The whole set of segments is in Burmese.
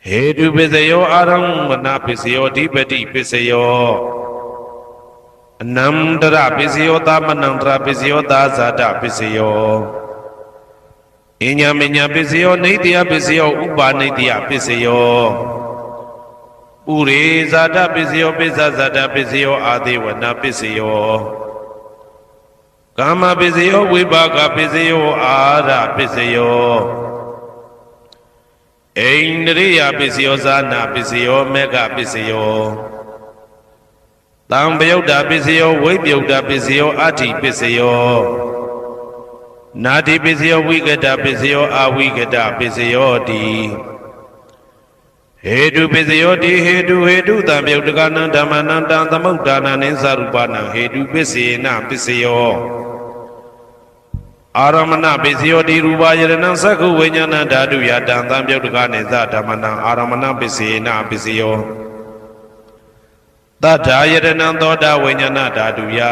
Hedu Pisayo Aramana Pisayo Dipati Pisayo Namdra Pisayo Tamanandra Pisayo Dazada Pisayo Inya Minya Pisayo Nidya Pisayo Upa Nidya Pisayo Ure Zada Pisayo Pisa Zada Pisayo Adiwana Pisayo Kama Pisayo Vibhaga Pisayo Ara Pisayo Indriya Pisayo Zana Pisayo Mega Pisayo Tambayuda Pisayo Vibhyuda Pisayo Ati Pisayo Nati Pisayo Vigada Pisayo Avigada Pisayo Di Hedu Pisayo Di Hedu Tambayudagana Dhamananda Tamudana Ninsarupana Hedu Pisina Pisayo Aramana Pisayo Di Rubayana Saku Vinyana Dadu Yadam Tambayudagane Zadamana Aramana Pisina Pisayo Tata Yadana Toda Vinyana Dadu Ya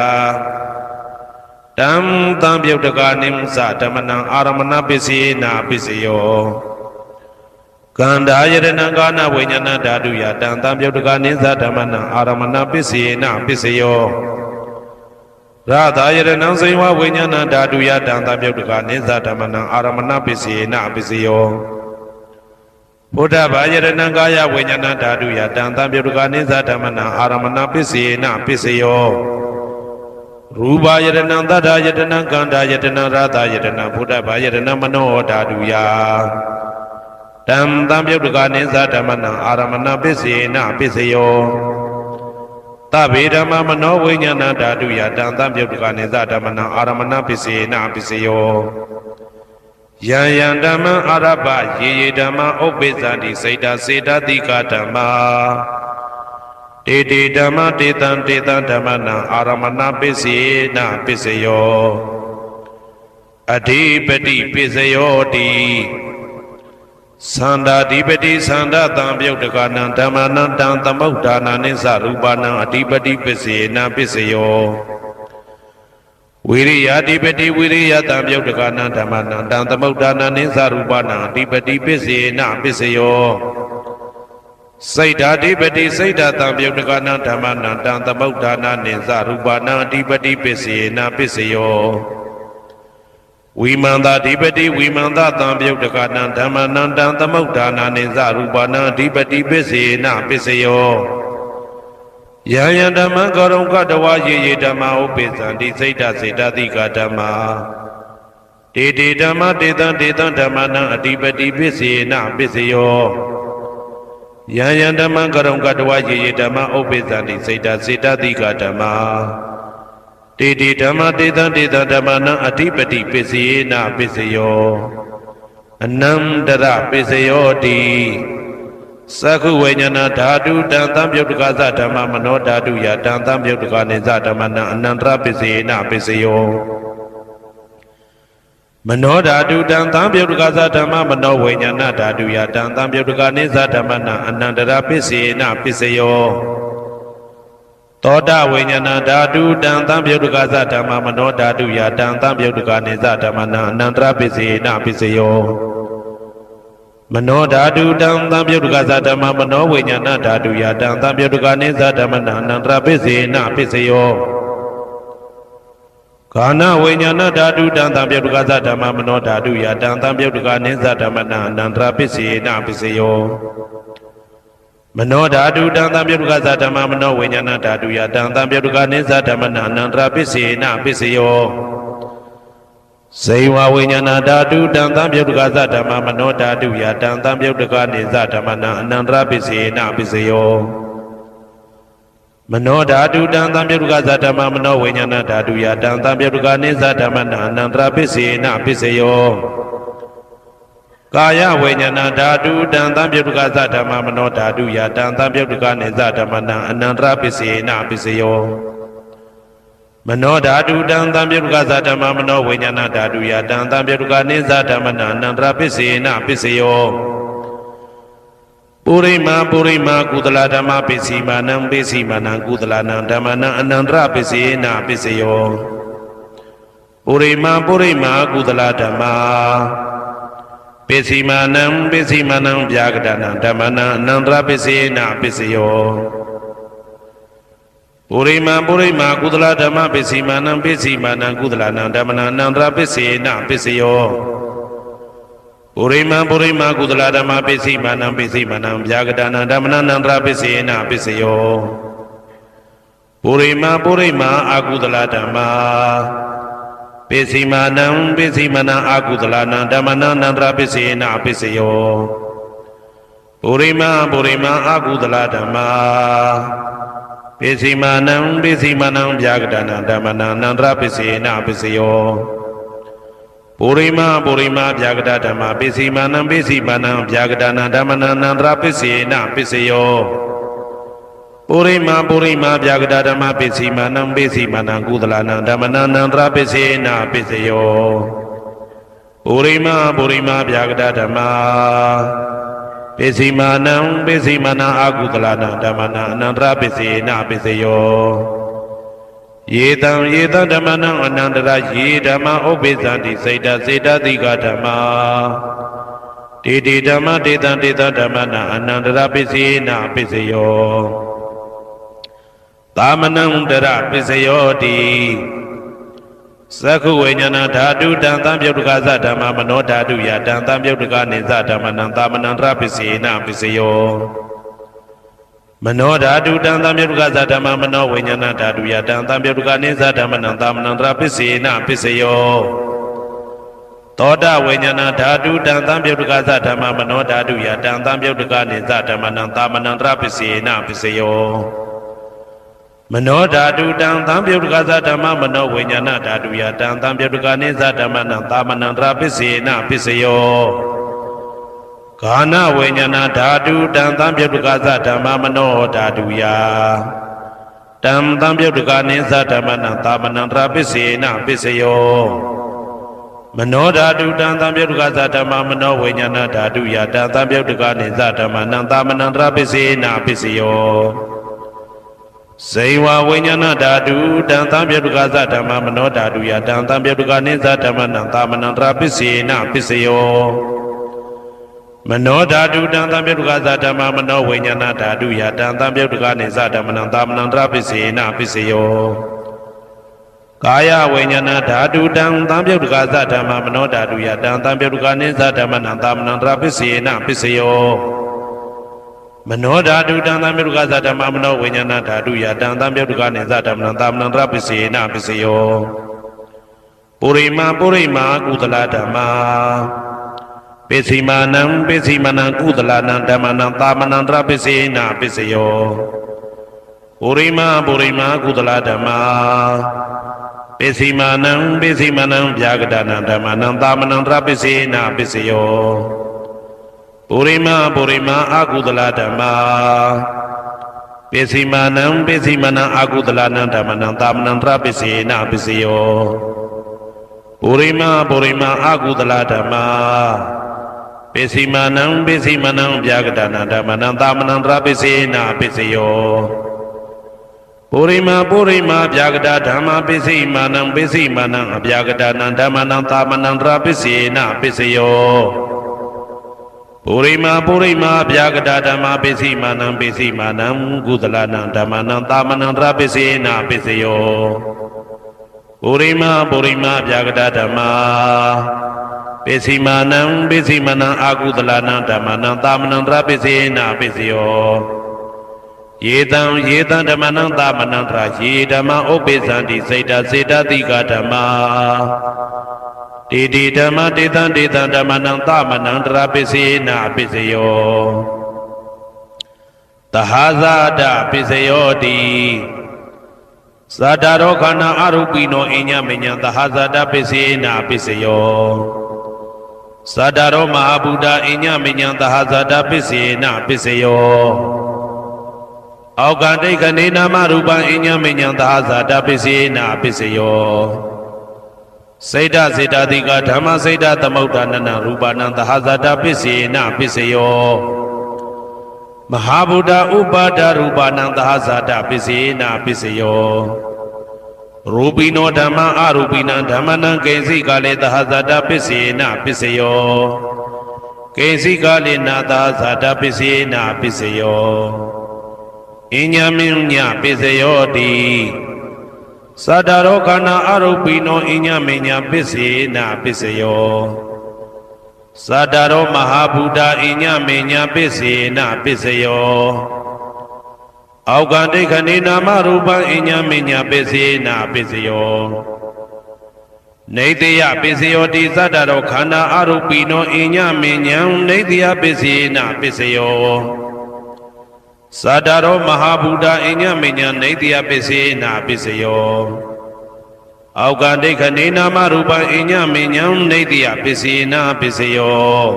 Dam Tambayudaganim Zadamana Aramana Pisina Pisayo Ganda Yadana Gana Vinyana Dadu Yadam Tambayudagane Zadamana Aramana Pisina Pisayo Radha Yadana Zaywa Vinyana Dadu Yadam Tambayudagane Zadamana Aramana Pisina Pisayo Buddha Yadana Gaya Vinyana Dadu Yadam Tambayudagane Zadamana Aramana Pisina Pisayo Ruba Yadana Dada Yadana Ganda Yadana Radha Yadana Buddha Yadana Mano Dadu Ya Dam Tambayudagane Zadamana Aramana Pisina Pisayo Tabidama Mano Vinyana Dadu Yadam Tambayudagane Zadamana Aramana Pisina Pisayo Yayandama Araba Yedama Obezadi Seda Seda Dika Dhamma Dede Dhamma Detan Detan Dhammana Aramana Pisina Pisayo Adipati Pisayo Di Sanda Dipati Sanda Tambayudagana Dhammana Dan Tamudana Ninsarupana Adipati Pisina Pisayo Viriya Dipati Viriya Tambayudagana Dhammana Dan Tamudana Ninsarupana Adipati Pisina Pisayo Saida Dipati Saida Tambayudagana Dhammana Dan Tamudana Ninsarupana Adipati Pisina Pisayo Vimanda Dipati Vimanda Tambayudagana Dhammana Dan Tamudana Ninsarupana Adipati Pisina Pisayo Yayandama Garunga Dawa Ye Dhamma Upesandi Saida Saida Dika Dhamma Dede Dhamma Dedan Dedan Dhammana Adipati Pisina Pisayo Yayandama Garunga Dawa Ye Dhamma Upesandi Saida Saida Dika Dhamma Dede Dhamma Dedan Dedan Dhammana Adipati Pisina Pisayo Anandara Pisayo Di Saku Vinyana Dadu Dan Tambayudagaza Dhamma Mano Dadu Yadam Tambayudagane Zadamana Anandra Pisina Pisayo Mano Dadu Dan Tambayudagaza Dhamma Mano Vinyana Dadu Yadam Tambayudagane Zadamana Anandra Pisina Pisayo Toda Vinyana Dadu Dan Tambayudagaza Dhamma Mano Dadu Yadam Tambayudagane Zadamana Anandra Pisina Pisayo Mano Dadu Dan Tambayudagaza Dhamma Mano Vinyana Dadu Yadam Tambayudagane Zadamana Anandra Pisina Pisayo Kana Vinyana Dadu Dan Tambayudagaza Dhamma Mano Dadu Yadam Tambayudagane Zadamana Anandra Pisina Pisayo Mano Dadu Dan Tambayudagaza Dhamma Mano Vinyana Dadu Yadam Tambayudagane Zadamana Anandra Pisina Pisayo Saiwa Vinyana Dadu Dan Tambayudagaza Dhamma Mano Dadu Yadam Tambayudagane Zadamana Anandra Pisina Pisayo Mano Dadu Dan Tambayudagaza Dhamma Mano Vinyana Dadu Yadam Tambayudagane Zadamana Anandra Pisina Pisayo Kaya Vinyana Dadu Dan Tambayudagaza Dhamma Mano Dadu Yadam Tambayudagane Zadamana Anandra Pisina Pisayo Mano Dadu Dan Tambayudagaza Dhamma Mano Vinyana Dadu Yadam Tambayudagane Zadamana Anandra Pisina Pisayo Purima Kudala Dhamma Pisimanam Pisimanam Kudalana Dhammana Anandra Pisina Pisayo Purima Kudala Dhamma ပိစီမာနံဗျာကတနာဓမ္မနံအနန္တရပိစေနပိစယောပုရိမာကုသလဓမ္မပိစီမာနံကုသလနံဓမ္မနံအနန္တရပိစေနပိစယောပုရိမာကုသလဓမ္မပိစီမာနံဗျာကတနာဓမ္မနံအနန္တရပိစေနပိစယောပုရိမာအကုသလဓမ္မပိစီမာနံအကုသလနံဓမ္မနံအနန္တရပိစေနပိစယောပုရိမာအကုသလဓမ္မပိစီမာနံဗျာကတနာဓမ္မနံအနန္တရပိစေနပိစယောပုရိမာဗျာကတဓမ္မပိစီမာနံဗျာကတနာဓမ္မနံအနန္တရပိစေနပိစယောပုရိမာဗျာကတဓမ္မပိစီမာနံကုသလနံဓမ္မနံအနန္တရပိစေနပိစယောပုရိမာဗျာကတဓမ္မပိစီမာနံအကုသလနံဓမ္မနံအနန္တရပိစေနပိစယောယေတံဓမ္မနံအနန္တရယေဓမ္မဥပ္ပေသန္တိစေတသိကဓမ္မာတေဓမ္မတေတံဓမ္မနံအနန္တရပိစေနပိစယောသာမနံတရပိစယောတိသက္ခုဝိညာဏဓာတုတံသံပြုတ်တကသဓမ္မမနောဓာတုယတံသံပြုတ်တကနေသဓမ္မနံသာမနံတရပိစေနပိစယောမနောဓာတုတံသံပြုတ်တကသဓမ္မမနောဝိညာဏဓာတုယတံသံပြုတ်တကနေသဓမ္မနံသာမနံတရပိစေနပိစယောသောတဝိညာဏဓာတုတံသံပြုတ်တကသဓမ္မမနောဓာတုယတံသံပြုတ်တကနေသဓမ္မနံသာမနံတရပိစေနပိစယောမနောဓာတုတံသံပြုတ်တကသဓမ္မမနောဝိညာဏဓာတုယတံသံပြုတ်တကနေသဓမ္မနံသာမနံတရပိစေနပိစယောဂာနဝိညာဏဓာတုတံသံပြုတ်တကသဓမ္မမနောဓာတုယတံသံပြုတ်တကနေသဓမ္မနံသာမနံတရပိစေနပိစယောမနောဓာတုတံသံပြုတ်တကသဓမ္မမနောဝိညာဏဓာတုယတံသံပြုတ်တကနေသဓမ္မနံသာမနံတရပိစေနပိစယောဇေဝဝိညာဏဓာတုတံသံပြုတ်တကသဓမ္မမနောဓာတုယတံသံပြုတ်တကနေသဓမ္မနံသာမနံတရပိစေနပိစယောမနောဓာတုတံသံပြုတ်တကသဓမ္မမနောဝိညာဏဓာတုယတံသံပြုတ်တကနေသဓမ္မနံသာမနံတရပိစေနပိစယောကာယဝိညာဏဓာတုတံသံပြုတ်တကသဓမ္မမနောဓာတုယတံသံပြုတ်တကနေသဓမ္မနံသာမနံတရပိစေနပိစယောမနောဓာတုတံသံပြုတ်တကသဓမ္မမနောဝိညာဏဓာတုယတံသံပြုတ်တကနေသဓမ္မနံသာမနံတရပိစေနပိစယောပုရိမာကုသလဓမ္မာပိစီမာနံကုသလနံဓမ္မနံသာမနံတရပိစေနပိစယောပုရိမာကုသလဓမ္မာပိစီမာနံဗျာကတနာဓမ္မနံသာမနံတရပိစေနပိစယောပုရိမာအကုသလဓမ္မာပိစီမာနံအကုသလနံဓမ္မနံသာမနံတရပိစေနပိစယောပုရိမာအကုသလဓမ္မာပိစီမာနံဗျာကတနာဓမ္မနံသာမနံတရပိစေနပိစယောပုရိမာဗျာကတဓမ္မပိစီမာနံအဗျာကတနာဓမ္မနံသာမနံတရပိစေနပိစယောပုရိမာဗျာကတဓမ္မပိစီမာနံကုသလနံဓမ္မနံသာမနံတရပိစေနပိစယောပုရိမာဗျာကတဓမ္မပိစီမာနံအကုသလနံဓမ္မနံသာမနံတရပိစေနပိစယောယေတံဓမ္မနံသာမနံတရယေဓမ္မဥပ္ပေသန္တိစေတသိကဓမ္မာတေဓမ္မတေတံဓမ္မနံသာမနံတရပိစေနပိစယောသဟာဇာတပိစယောတိသတ္တရောခန္ဓာအရုပိနောအညမညံသဟာဇာတပိစေနပိစယောသတ္တရောမဟာဗုဒ္ဓအညမညံသဟာဇာတပိစေနပိစယောအောက်ကတိခဏေနာမရူပံအညမညံသဟာဇာတပိစေနပိစယောစေတသိကဓမ္မစေတသမုဋ္ဌာနနရူပနံသဟာဇာတပိစေနပိစယောမဟာဗုဒ္ဓဥပါဒရူပနံသဟာဇာတပိစေနပိစယောရူပိနောဓမ္မအရူပိနံဓမ္မနံကိဉ္စိကလေသဟာဇာတပိစေနပိစယော ကိဉ္စိကာလေနာသာဇာတပစ္စယေနပစ္စယောအညမင်းညပစ္စယောတိသတ္တရောခန္ဓာအရုပိနောအညမင်းညပစ္စယေနပစ္စယောသတ္တရောမဟာဗုဒ္ဓအညမင်းညပစ္စယေနပစ္စယောအောက်ကဒိဋ္ဌနေနာမရူပံအညမင်းညပစ္စယေနပစ္စယောနေတိယပစ္စယောတိသတ္တရောခန္ဓာအရုပိနောအညမင်းညံနေတိယပစ္စယေနပစ္စယောသတ္တရောမဟာဗုဒ္ဓအညမညနေတိယပစ္စေနာပစ္စယောအောက်ကဒိဋ္ဌနေနာမရူပံအညမညံနေတိယပစ္စေနာပစ္စယော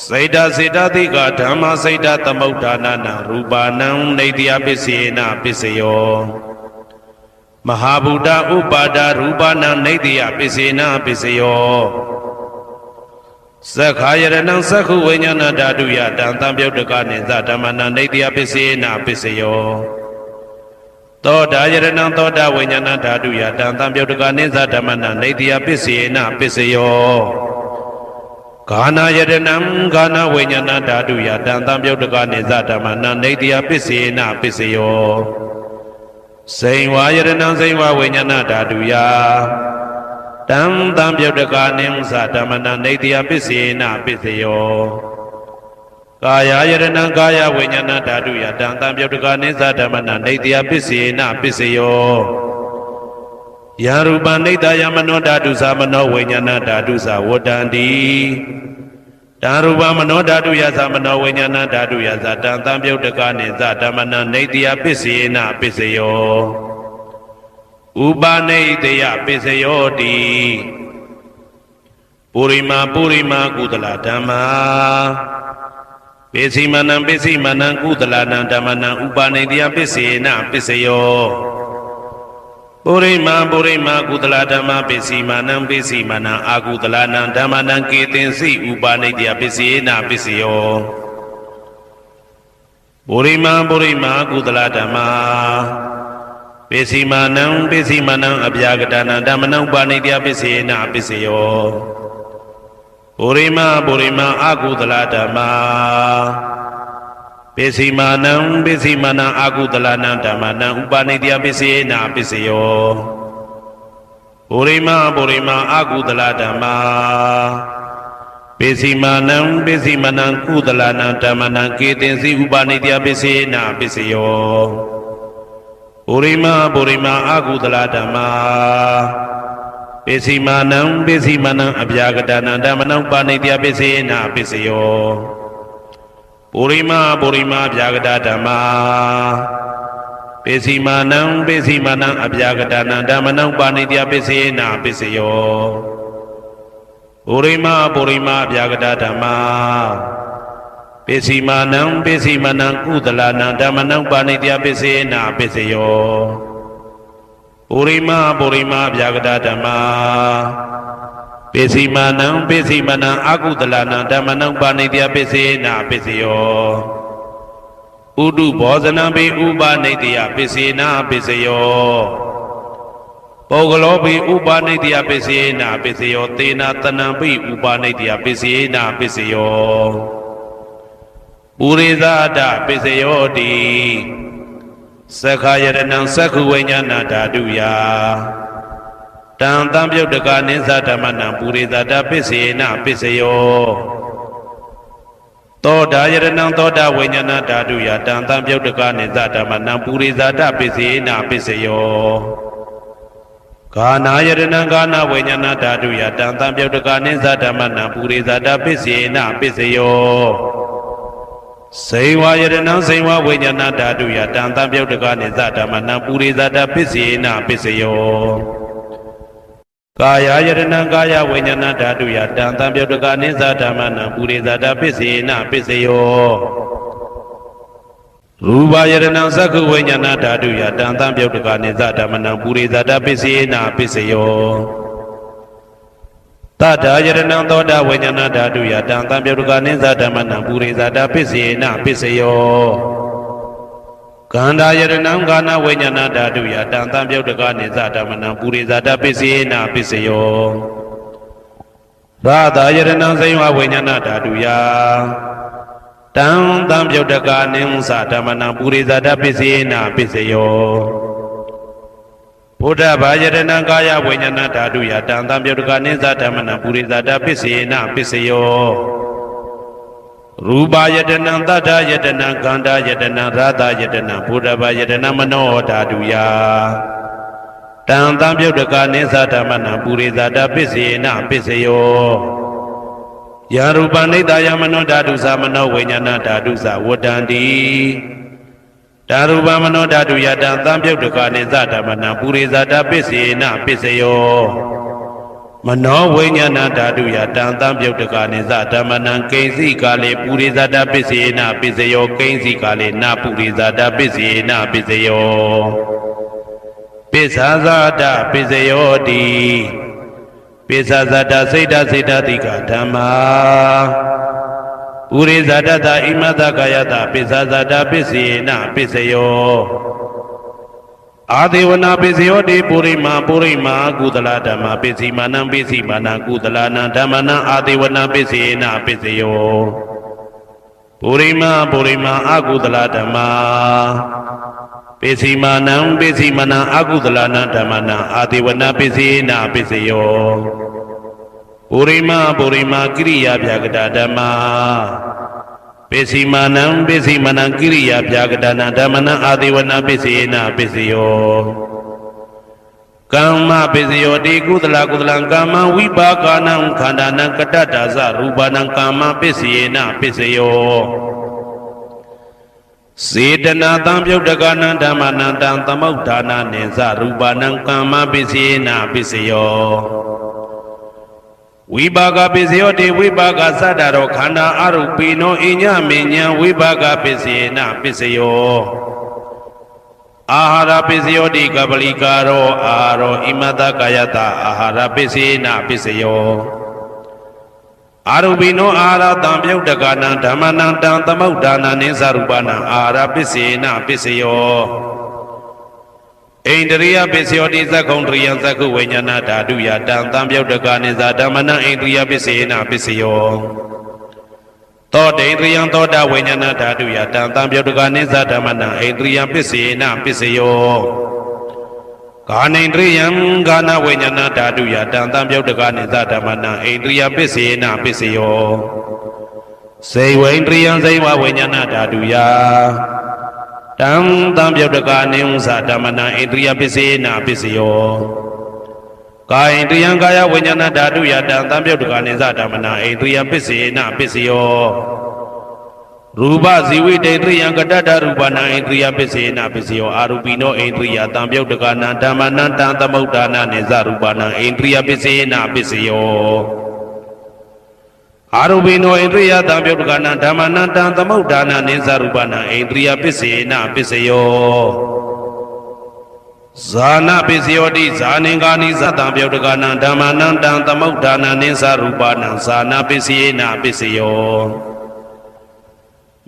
စေတစေတသိကဓမ္မစေတသမုဋ္ဌာနာနာရူပနံနေတိယပစ္စေနာပစ္စယောမဟာဗုဒ္ဓဥပါဒရူပနံနေတိယပစ္စေနာပစ္စယောသက္ခာယရဏံသက္ခုဝိညာဏဓာတုယတံတံပြုတ်တကနိသဓမ္မနာနေတိယပစ္စေနာပစ္စယောသောတာယရဏံသောတာဝိညာဏဓာတုယတံတံပြုတ်တကနိသဓမ္မနာနေတိယပစ္စေနာပစ္စယောဂာနာယရဏံဂာနာဝိညာဏဓာတုယတံတံပြုတ်တကနိသဓမ္မနာနေတိယပစ္စေနာပစ္စယောစိန်ဝါယရဏံစိန်ဝါဝိညာဏဓာတုယတံတံပြုတ်တကနိသဓမ္မနာနေတိယပစ္စေနာပစ္စယောကာယယရဏံကာယဝိညာဏဓာတုယတံတံပြုတ်တကနိသဓမ္မနာနေတိယပစ္စေနာပစ္စယောယရူပနိတယမနောဓာတုသမနောဝိညာဏဓာတုသဝတ္တန္တိတံရူပမနောဓာတုယသမနောဝိညာဏဓာတုယသတံတံပြုတ်တကနိသဓမ္မနာနေတိယပစ္စေနာပစ္စယောဥပနိတယပစ္စယောတိပုရိမာကုသလဓမ္မာပိစိမနံကုသလနံဓမ္မနံဥပနိတယပစ္စေနပစ္စယောပုရိမာကုသလဓမ္မာပိစိမနံအာကုသလနံဓမ္မနံကေတင်စိဥပနိတယပစ္စေနပစ္စယောပုရိမာကုသလဓမ္မာပိစိမနံအပြာကတနာဓမ္မနံပါဏိတယပစ္စေနပစ္စယောပုရိမာအာကုသလဓမ္မာပိစိမနံအာကုသလနံဓမ္မနံဥပါဏိတယပစ္စေနပစ္စယောပုရိမာအာကုသလဓမ္မာပိစိမနံကုသလနံဓမ္မနံကေတင်စီဥပါဏိတယပစ္စေနပစ္စယောပုရိမာအာကုသလဓမ္မာပိစိမနံအပြာကတနာဓမ္မနံပါဏိတယပစ္စေနပစ္စယောပုရိမာအပြာကတဓမ္မာပိစိမနံအပြာကတနာဓမ္မနံပါဏိတယပစ္စေနပစ္စယောပုရိမာအပြာကတဓမ္မာပိစိမနံကုသလနံဓမ္မနံပါဏိတယပစ္စေနပစ္စယောပုရိမာအပြာကတဓမ္မာပိစိမနံအာကုသလနံဓမ္မနံပါဏိတယပစ္စေနပစ္စယောဥဒုဘောဇနံပိဥပနိတယပစ္စေနပစ္စယောပုဂ္ဂလောပိဥပနိတယပစ္စေနပစ္စယောသေနတနံပိဥပနိတယပစ္စေနပစ္စယောပုရိသဒပစ္စယောတိသက္ခာယရဏံသက္ခုဝိညာဏဓာတုယတံတံပြုတ်တကနိသဓမ္မနံပုရိသဒပစ္စေနပစ္စယောသောတာယရဏံသောတာဝိညာဏဓာတုယတံတံပြုတ်တကနိသဓမ္မနံပုရိသဒပစ္စေနပစ္စယောဂာနာယရဏံဂာနာဝိညာဏဓာတုယတံတံပြုတ်တကနိသဓမ္မနံပုရိသဒပစ္စေနပစ္စယောစိန်ဝါယရဏံစိန်ဝါဝိညာဏဓာတုယတံတံပြုတ်တကနိသဓမ္မနံပုရိသဒပစ္စေနပစ္စယောကာယယရဏံကာယဝိညာဏဓာတုယတံတံပြုတ်တကနိသဓမ္မနံပုရိသဒပစ္စေနပစ္စယောရူပယရဏံသက္ခုဝိညာဏဓာတုယတံတံပြုတ်တကနိသဓမ္မနံပုရိသဒပစ္စေနပစ္စယောတတယရဏံသောတာဝိညာဏဓာတုယတံတံပြုတ်တကနိသဓမ္မနံပုရိသဒပစ္စေနပစ္စယောကန္တာယရဏံကာနဝိညာဏဓာတုယတံတံပြုတ်တကနိသဓမ္မနံပုရိသဒပစ္စေနပစ္စယောရ ရာသာယရဏံစိဝဝိညာဏဓာတုယတံတံပြုတ်တကာနိဉ္စဓမ္မနံပုရိသတပစ္စေနပစ္စယောဘုဒ္ဓဘာယရဏံကာယဝိညာဏဓာတုယတံတံပြုတ်တကာနိဉ္စဓမ္မနံပုရိသတပစ္စေနပစ္စယောရူပယတနံသတ္တယတနံခန္ဓာယတနံရာသယတနံဘုဒ္ဓဘာယတနံမနောဓာတုယတံတံပြုတ်တကာနိဉ္စဓမ္မနံပုရိသတပစ္စေနပစ္စယောယာရူပနိတ္တယမနောဓာတုသမနောဝိညာဏဓာတုသဝတ္တန္တိဓာရူပမနောဓာတုယတံသံပြုတ်တကာနိသဓမ္မနံပုရိသတပစ္စေနပစ္စယောမနောဝိညာဏဓာတုယတံသံပြုတ်တကာနိသဓမ္မနံကိဉ္စီကာလေပုရိသတပစ္စေနပစ္စယောကိဉ္စီကာလေနပုရိသတပစ္စေနပစ္စယောပစ္ဆာဇာတပစ္စယောတိပိစ္ဆဇတစိတ်တစိတ်တတိကဓမ္မာပုရိဇတတဣမတကာယတပိစ္ဆဇတပစ္စေနပစ္စယောအာဒေဝနာပစ္စယောတိပုရိမာကုသလဓမ္မာပစ္စည်းမာနံကုသလနံဓမ္မနံအာဒေဝနာပစ္စေနပစ္စယောပုရိမာအကုသလဓမ္မာပစ္စည်းမာနံအကုသလနံဓမ္မနံအာဒေဝနာပစ္စေနပစ္စယောပုရိမာကိရိယာဗျာကတဓမ္မာပစ္စည်းမာနံကိရိယာဗျာကတနာဓမ္မနံအာဒေဝနာပစ္စေနပစ္စယောကမ္မပစ္စယောတိကုသလကမ္မဝိပါကနံခန္ဓာနံကတ္တဒါသရူပနံကမ္မပစ္စေနပစ္စယောစေတနာတံပြုတ်တကနံဓမ္မနံတံသမုဋ္ဌာနနိသရူပနံကမ္မပစ္စေနပစ္စယောဝိပါကပစ္စယောတိဝိပါကသတ္တရောခန္ဓာအရုပိနောအညမေညံဝိပါကပစ္စေနပစ္စယောအာဟာရပစ္စယောတိကပလိကာရောအာရောဣမတကာယတအာဟာရပစ္စေနပစ္စယောအာရုပိနောအာဟာရတံပြုတ်တကနံဓမ္မနံတံသမုဋ္ဌာနနိသရူပနံအာဟာရပစ္စေနပစ္စယောဣန္ဒရိယပစ္စယောတိသက္ကုံတရိယံသက္ကုဝိညာဏဓာတုယတံသံပြုတ်တကနိသဓမ္မနံဣန္ဒရိယပစ္စေနပစ္စယောသောတေန္ဒရိယံသောတာဝိညာဏဓာတုယတံသံပြုတ်တကနိသဓမ္မနံဣန္ဒရိယပစ္စေနပစ္စယောကာနိန္ဒရိယံကာနဝိညာဏဓာတုယတံသံပြုတ်တကနိသဓမ္မနံဣန္ဒရိယပစ္စေနပစ္စယောစေဝိန္ဒရိယံစေဝဝိညာဏဓာတုယတံသံပြုတ်တကာနိဉ္စဓမ္မနံဣန္ဒရိယပစ္စေနပစ္စယောကာယန္တယံကာယဝိညာဏဓာတုယတံသံပြုတ်တကာနိဉ္စဓမ္မနံဣန္ဒရိယပစ္စေနပစ္စယောရူပဇီဝိတေန္ဒရိယံကတ္တရူပနံဣန္ဒရိယပစ္စေနပစ္စယောအာရူပိနောဣန္ဒရိယသံပြုတ်တကာနံဓမ္မနံတံသမုဋ္ဌာနနိဉ္စရူပနံဣန္ဒရိယပစ္စေနပစ္စယောအာရုပိနောဣန္ဒရိယသံပြုတ်တကနံဓမ္မနံတံသမုဋ္ဌာနနိဉ္စရူပနံဣန္ဒရိယပစ္စေနပစ္စယောဇာနပစ္စယောတိဇာနင်္ဂာနိသတံပြုတ်တကနံဓမ္မနံတံသမုဋ္ဌာနနိဉ္စရူပနံဇာနပစ္စေနပစ္စယော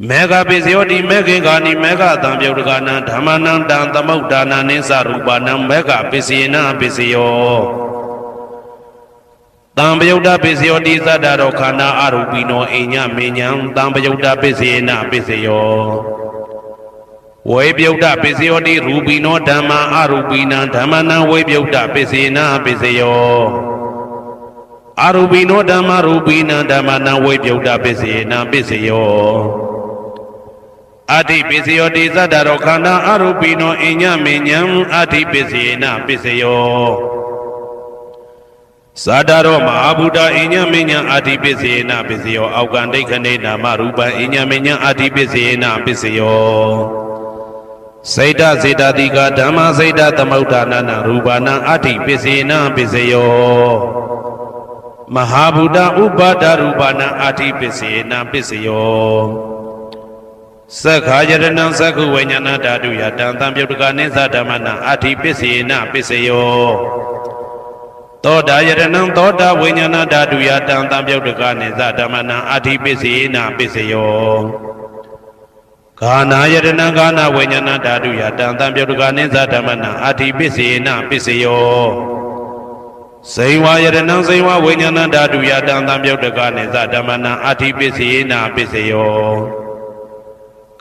မေဃပစ္စယောတိမေခင်္ဂာနိမေဃသံပြုတ်တကနံဓမ္မနံတံသမုဋ္ဌာနနိဉ္စရူပနံမေဃပစ္စေနပစ္စယောတံပယုတ်တပစ္စယောတိသတ္တရောခန္ဓာအရူပိနောအိညမေညံတံပယုတ်တပစ္စေနပစ္စယောဝေပယုတ်တပစ္စယောတိရူပိနောဓမ္မာအရူပိနံဓမ္မနံဝေပယုတ်တပစ္စေနပစ္စယောအရူပိနောဓမ္မာရူပိနံဓမ္မနံဝေပယုတ်တပစ္စေနပစ္စယောအဋ္ဌိပစ္စယောတိသတ္တရောခန္ဓာအရူပိနောအိညမေညံအဋ္ဌိပစ္စေနပစ္စယောသာတရောမဟာဗုဒ္ဓအိညမေညံအာတိပစ္စေနပစ္စယောအောက်ကံဒိဋ္ဌနေနာမရူပံအိညမေညံအာတိပစ္စေနပစ္စယောစိတ်တစေတတိကဓမ္မစိတ်တသမုဋ္ဌာနနရူပနံအာတိပစ္စေနပစ္စယောမဟာဗုဒ္ဓဥပါဒရူပနံအာတိပစ္စေနပစ္စယောသက္ခာယရဏံသက္ခုဝိညာဏဓာတုယတံသံပြုတ်တကနိသဓမ္မနံအာတိပစ္စေနပစ္စယောသောတာယရဏံသောတာဝိညာဏဓာတုယတံသံပြုတ်တကနိသဓမ္မနံအာတိပစ္စေနပစ္စယောဂာနာယရဏံဂာနာဝိညာဏဓာတုယတံသံပြုတ်တကနိသဓမ္မနံအာတိပစ္စေနပစ္စယော စိန်ဝါယရဏံစိန်ဝါဝိညာဏဓာတုယတံသံပြုတ်တကနေသဓမ္မနံအဋ္ဌိပစ္စယေနပစ္စယော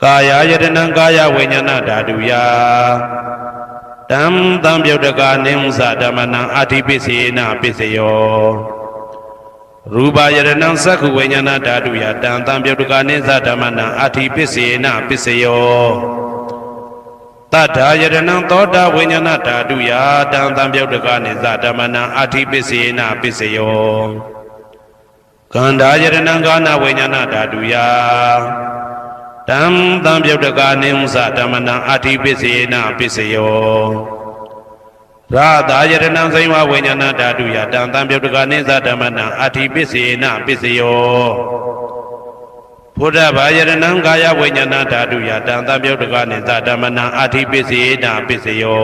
ကာယယတနံကာယဝိညာဏဓာတုယတံသံပြုတ်တကနေသဓမ္မနံအဋ္ဌိပစ္စယေနပစ္စယောရူပယရဏံသက္ခုဝိညာဏဓာတုယတံသံပြုတ်တကနေသဓမ္မနံအဋ္ဌိပစ္စယေနပစ္စယောတထာယရဏံသောတာဝိညာဏဓာတုယတံသံပြုတ်တကနေသဓမ္မနံအဋ္ဌိပစ္စယေနပစ္စယောကန္ဓာယရဏံကာဏဝိညာဏဓာတုယတံသံပြုတ်တကနေသဓမ္မနံအဋ္ဌိပစ္စယေနပစ္စယောရာသာယရဏံစိဝဝိညာဏဓာတုယတံသံပြုတ်တကနေသဓမ္မနံအဋ္ဌိပစ္စယေနပစ္စယောဘုဒ္ဓဘာယရဏံကာယဝိညာဏဓာတုယတံသံပြုတ်တကနေသဓမ္မနံအဋ္ဌိပစ္စယေနပစ္စယော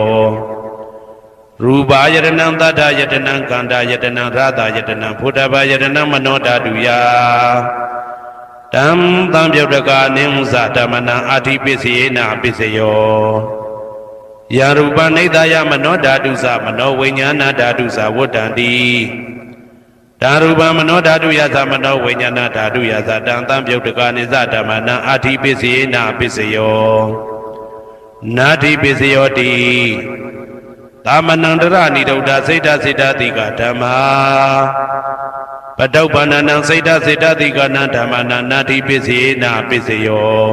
ရူပယရဏံသတ္တယတနံကန္တာယတနံရာသာယတနံဘုဒ္ဓဘာယရဏံမနောဓာတုယတံသံပြုတ်တကနေသဓမ္မနံအဋ္ဌိပစ္စယေနပစ္စယောယရူပနိဒာယမနောဓာတုသမနောဝိညာဏဓာတုသဝတ္တံတိဓာရူပမနောဓာတုယသမနောဝိညာဏဓာတုယသတံသံပြုတ်တကနေသဓမ္မနံအဋ္ဌိပစ္စယေနပစ္စယောနာတိပစ္စယောတိသမနန္တရဏိဒုဒ္ဓစိတ်တစိတ်တတိကဓမ္မာပတုပ္ပန္နံစိတ်တစိတ်တတိကနံဓမ္မနံနာတိပစ္စယေနပစ္စယော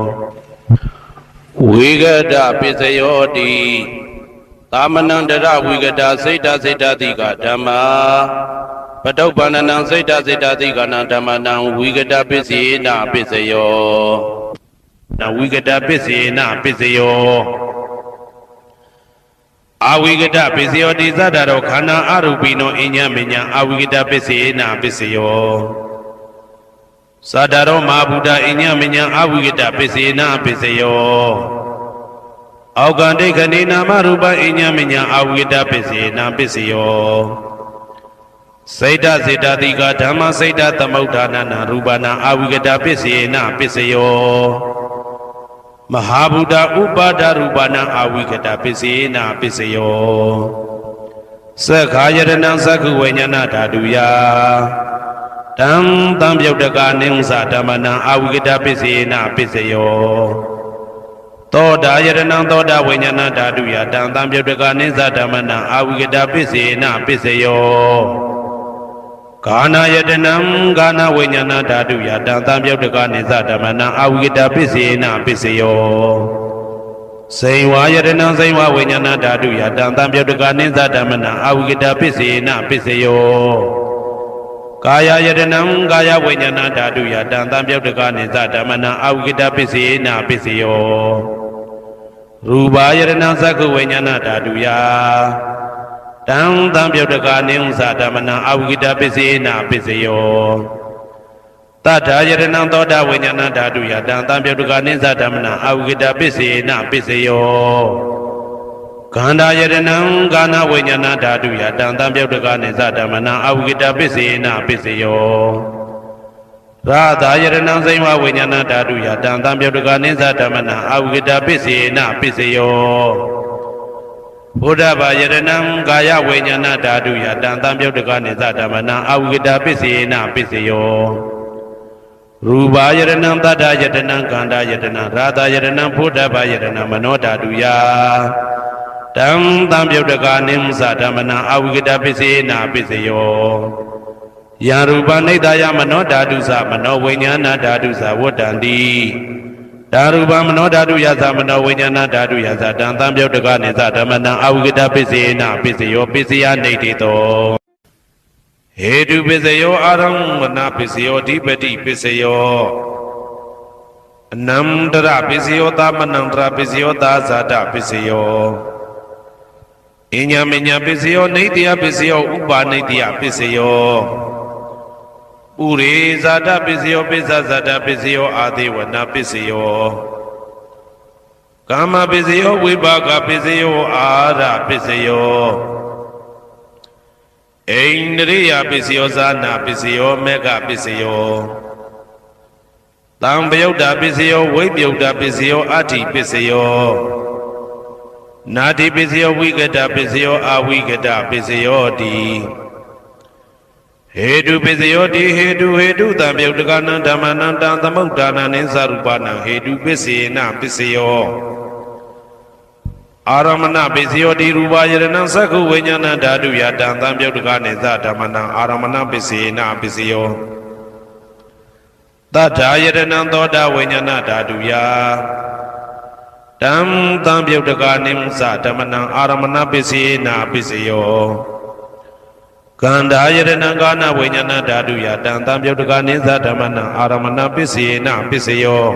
ဝိဂဒပစ္စယောတိသမနန္တရဝိဂဒစိတ်တစိတ်တတိကဓမ္မာပတုပ္ပန္နံစိတ်တစိတ်တတိကနံဓမ္မနံဝိဂဒပစ္စယေနပစ္စယောနဝိဂဒပစ္စယေနပစ္စယောအဝိဂဒပစ္စယောတိသတ္တရောခန္ဓာအရူပိနောအညမညအဝိဂဒပစ္စယေနပစ္စယောသတ္တရောမဟာဗုဒ္ဓအညမညအဝိဂဒပစ္စယေနပစ္စယောအောက်ကံဒိဋ္ဌနေနာမရူပအညမညအဝိဂဒပစ္စယေနပစ္စယောစိတ်တစေတတိကဓမ္မစိတ်တသမုဋ္ဌာနနာရူပနာအဝိဂဒပစ္စယေနပစ္စယောမဟာဗုဒ္ဓဥပါဒရူပနာအဝိကတပစ္စေနာပစ္စယောသက္ခာယရဏံသက္ခုဝိညာဏဓာတုယတံသံပြုတ်တကနေသဓမ္မနံအဝိကတပစ္စေနာပစ္စယောသောတာယရဏံသောတာဝိညာဏဓာတုယတံသံပြုတ်တကနေသဓမ္မနံအဝိကတပစ္စေနာပစ္စယောကာနာယတနံကာနာဝိညာဏဓာတုယတံသံပြုတ်တကနေသဓမ္မနံအဝိကတပစ္စေနပစ္စယောစိန်ဝါယတနံစိန်ဝဝိညာဏဓာတုယတံသံပြုတ်တကနေသဓမ္မနံအဝိကတပစ္စေနပစ္စယောကာယယတနံကာယဝိညာဏဓာတုယတံသံပြုတ်တကနေသဓမ္မနံအဝိကတပစ္စေနပစ္စယောရူပယတနံသက္ခုဝိညာဏဓာတုယတံသံပြုတ်တကနေသဓမ္မနံအဝိကတပစ္စေနပစ္စယောတထာယတနံသောတာဝိညာဏဓာတုယတံသံပြုတ်တကနေသဓမ္မနံအဝိကတပစ္စေနပစ္စယောခန္ဓာယတနံကာဏဝိညာဏဓာတုယတံသံပြုတ်တကနေသဓမ္မနံအဝိကတပစ္စေနပစ္စယောရာသာယတနံစိဝဝိညာဏဓာတုယတံသံပြုတ်တကနေသဓမ္မနံအဝိကတပစ္စေနပစ္စယောဘုဒ္ဓဘာယရဏံကာယဝိညာဏဓာတုယတံသံပြုတ်တကနေသဓမ္မနံအဝိကတပစ္စေနပစ္စယောရူပယရဏံသတ္တယတနံကန္တာယတနံရာသာယရဏံဘုဒ္ဓဘာယရဏံမနောဓာတုယတံသံပြုတ်တကနေသဓမ္မနံအဝိကတပစ္စေနပစ္စယောယံရူပနိဒာယမနောဓာတုသမနောဝိညာဏဓာတုသဝတ္တံတိဓာရူပမနောဓာတုယသမနောဝိညာဏဓာတုယသတံသံပြုတ်တကနေသဓမ္မနံအဝိကတပစ္စေနပစ္စယောပစ္စယနေတိတောဟေတုပစ္စယောအာရမဏပစ္စယောဓိပတိပစ္စယောအနန္တရပစ္စယောသမနန္တရပစ္စယောသာဇာတပစ္စယောအညမညပစ္စယောနေတိယပစ္စယောဥပါနေတိယပစ္စယောဥရေဇာတပစ္စယောပိစ္ဆဇာတပစ္စယောအာသေဝနာပစ္စယောကာမပစ္စယောဝိပါကပစ္စယောအာရပစ္စယောအိန္ဒြိယပစ္စယောဇာနာပစ္စယောမေဃပစ္စယောတံပယုတ်တာပစ္စယောဝိပယုတ်တာပစ္စယောအဋ္ဌိပစ္စယောနာတိပစ္စယောဝိကတပစ္စယောအဝိကတပစ္စယောတိ Hedu Pisayoti Hedu Tamyotagana Damananda Tamutana Ninsarupana Hedu Pisina Pisayo Aramana Pisayoti Rubayana Saku Vinyana Dadu Yatan Tamyotagani Zatamana Aramana Pisina Pisayo Tata Yadananda Vinyana Dadu Ya Tam Tamyotagani Zatamana Aramana Pisina Pisayo Kanda Yadana Gana Vinyana Dadu Yatan Tamyotagani Zatamana Aramana Pisina Pisayo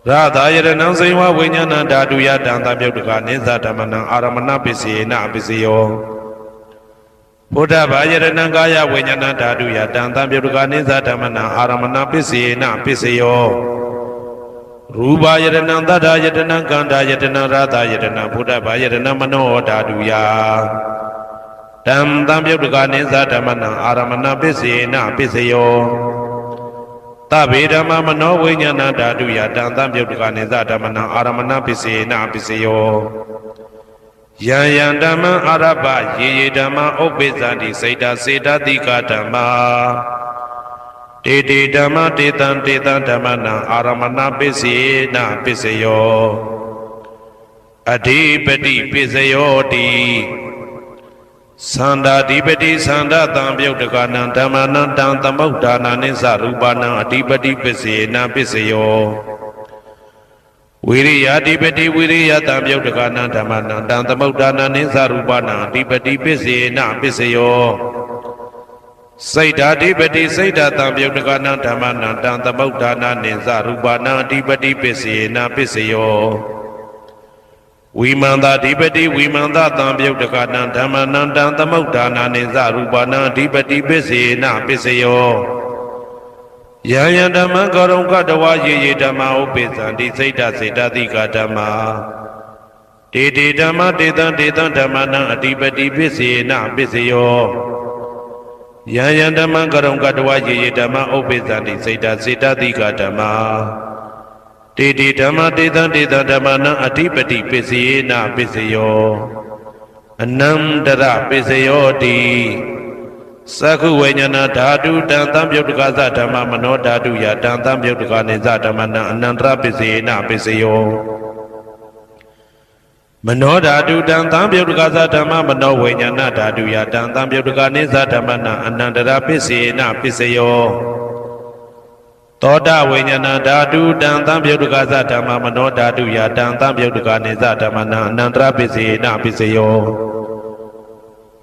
Radha Yadana Siva Vinyana Dadu Yatan Tamyotagani Zatamana Aramana Pisina Pisayo Buddha Yadana Gaya Vinyana Dadu Yatan Tamyotagani Zatamana Aramana Pisina Pisayo Ruba Yadana Dada Yadana Kanda Yadana Radha Yadana Buddha Yadana Mano Dadu Ya Tam Tamyotagani Zatamana Aramana Pisina Pisayo Tabidama Mano Vinyana Dadu Yatan Tamyotagani Zatamana Aramana Pisina Pisayo Yayandama Araba Yedama Obezandi Seda Seda Dikatama Titi Dama Titan Titan Damana Aramana Pisina Pisayo Adipati Pisayoti Sanda Dipati Sanda Tamyotagana Damana Dam Tamutana Ninsarupana Adipati Pisina Pisayo Viriya Dipati Viriya Tamyotagana Damana Dam Tamutana Ninsarupana Adipati Pisina Pisayo Saida Dipati Saida Tamyotagana Damana Dam Tamutana Ninsarupana Adipati Pisina Pisayo Vimanda Dipati Vimanda Tamyotagana Dhamananda Tamutana Ninsarupana Dipati Pisina Pisayo Yayandama Karunka Dawa Yedama Upesandi Saida Saida Dikatama Titi Dama Titan Titan Dhamana Adipati Pisina Pisayo Yayandama Karunka Dawa Yedama Upesandi Saida Saida Dikatama Titi Dhamma Titan Titan Dhamana Adipati Pisina Pisayo Anandara Pisayoti Saku Vinyana Dadu Dan Tamyotagasa Dhamma Mano Dadu Yatan Tamyotagani Zatamana Anandra Pisina Pisayo Mano Dadu Dan Tamyotagasa Dhamma Mano Vinyana Dadu Yatan Tamyotagani Zatamana Anandara Pisina Pisayo Toda Vinyana Dadu Dan Tamyotagasa Dhamma Mano Dadu Yatan Tamyotagani Zatamana Anandra Pisina Pisayo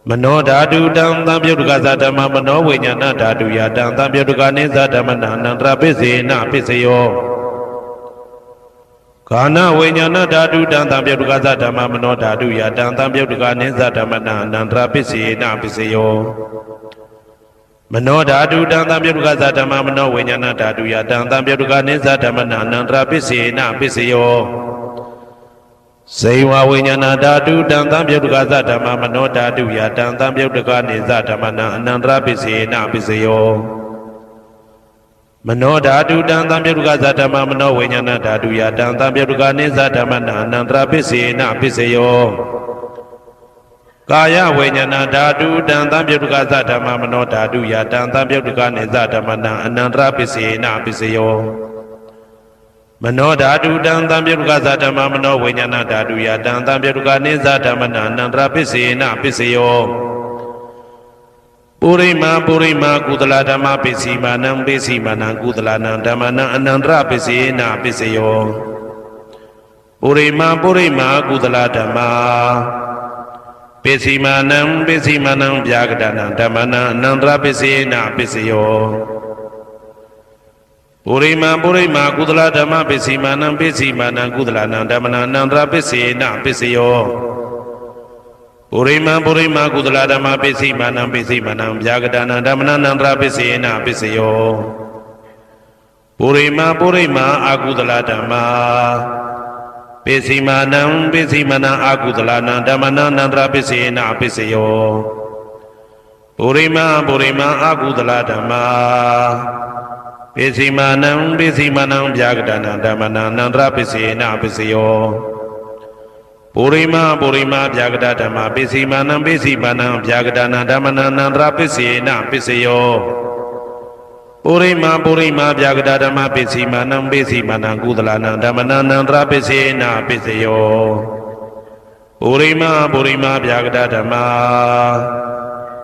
Mano Dadu Dan Tamyotagasa Dhamma Mano Vinyana Dadu Yatan Tamyotagani Zatamana Anandra Pisina Pisayo Kana Vinyana Dadu Dan Tamyotagasa Dhamma Mano Dadu Yatan Tamyotagani Zatamana Anandra Pisina Pisayo Mano Dadu Dan Tamyotagasa Dhamma Mano Vinyana Dadu Yatan Tamyotagani Zatamana Anandra Pisina Pisayo Saiva Vinyana Dadu Dan Tamyotagasa Dhamma Mano Dadu Yatan Tamyotagani Zatamana Anandra Pisina Pisayo Mano Dadu Dan Tamyotagasa Dhamma Mano Vinyana Dadu Yatan Tamyotagani Zatamana Anandra Pisina Pisayo Kaya Vinyana Dadu Dan Tamyotagasa Dhamma Mano Dadu Yatan Tamyotagani Zatamana Anandra Pisina Pisayo Mano Dadu Dan Tamyotagasa Dhamma Mano Vinyana Dadu Yatan Tamyotagani Zatamana Anandra Pisina Pisayo Purima Purima Kudala Dhamma Pisimanam Pisimanam Kudalana Dhammana Anandra Pisina Pisayo Purima Purima Kudala Dhamma Pisimanam Pisimanam Vyagadana Dhammana Anandra Pisina Pisayo Purima Purima Kudala Dhamma Pisimanam Pisimanam Kudalana Dhammana Anandra Pisina Pisayo Purima Purima Kudala Dhamma Pisimanam Pisimanam Vyagadana Dhammana Anandra Pisina Pisayo Purima Purima Akudala Dhamma Pisimanam Pisimanam Akudalana Dhammana Anandra Pisina Pisayo Purima Purima Akudala Dhamma Pisimanam Pisimanam Vyagadana Dhammana Anandra Pisina Pisayo ပုရိမာဗျာကတဓမ္မပစ္စည်းမာနံဗျာကတနာဓမ္မနာနန္တရာပစ္စေနပစ္စယောပုရိမာဗျာကတဓမ္မပစ္စည်းမာနံကုသလနာဓမ္မနာနန္တရာပစ္စေနပစ္စယောပုရိမာဗျာကတဓမ္မ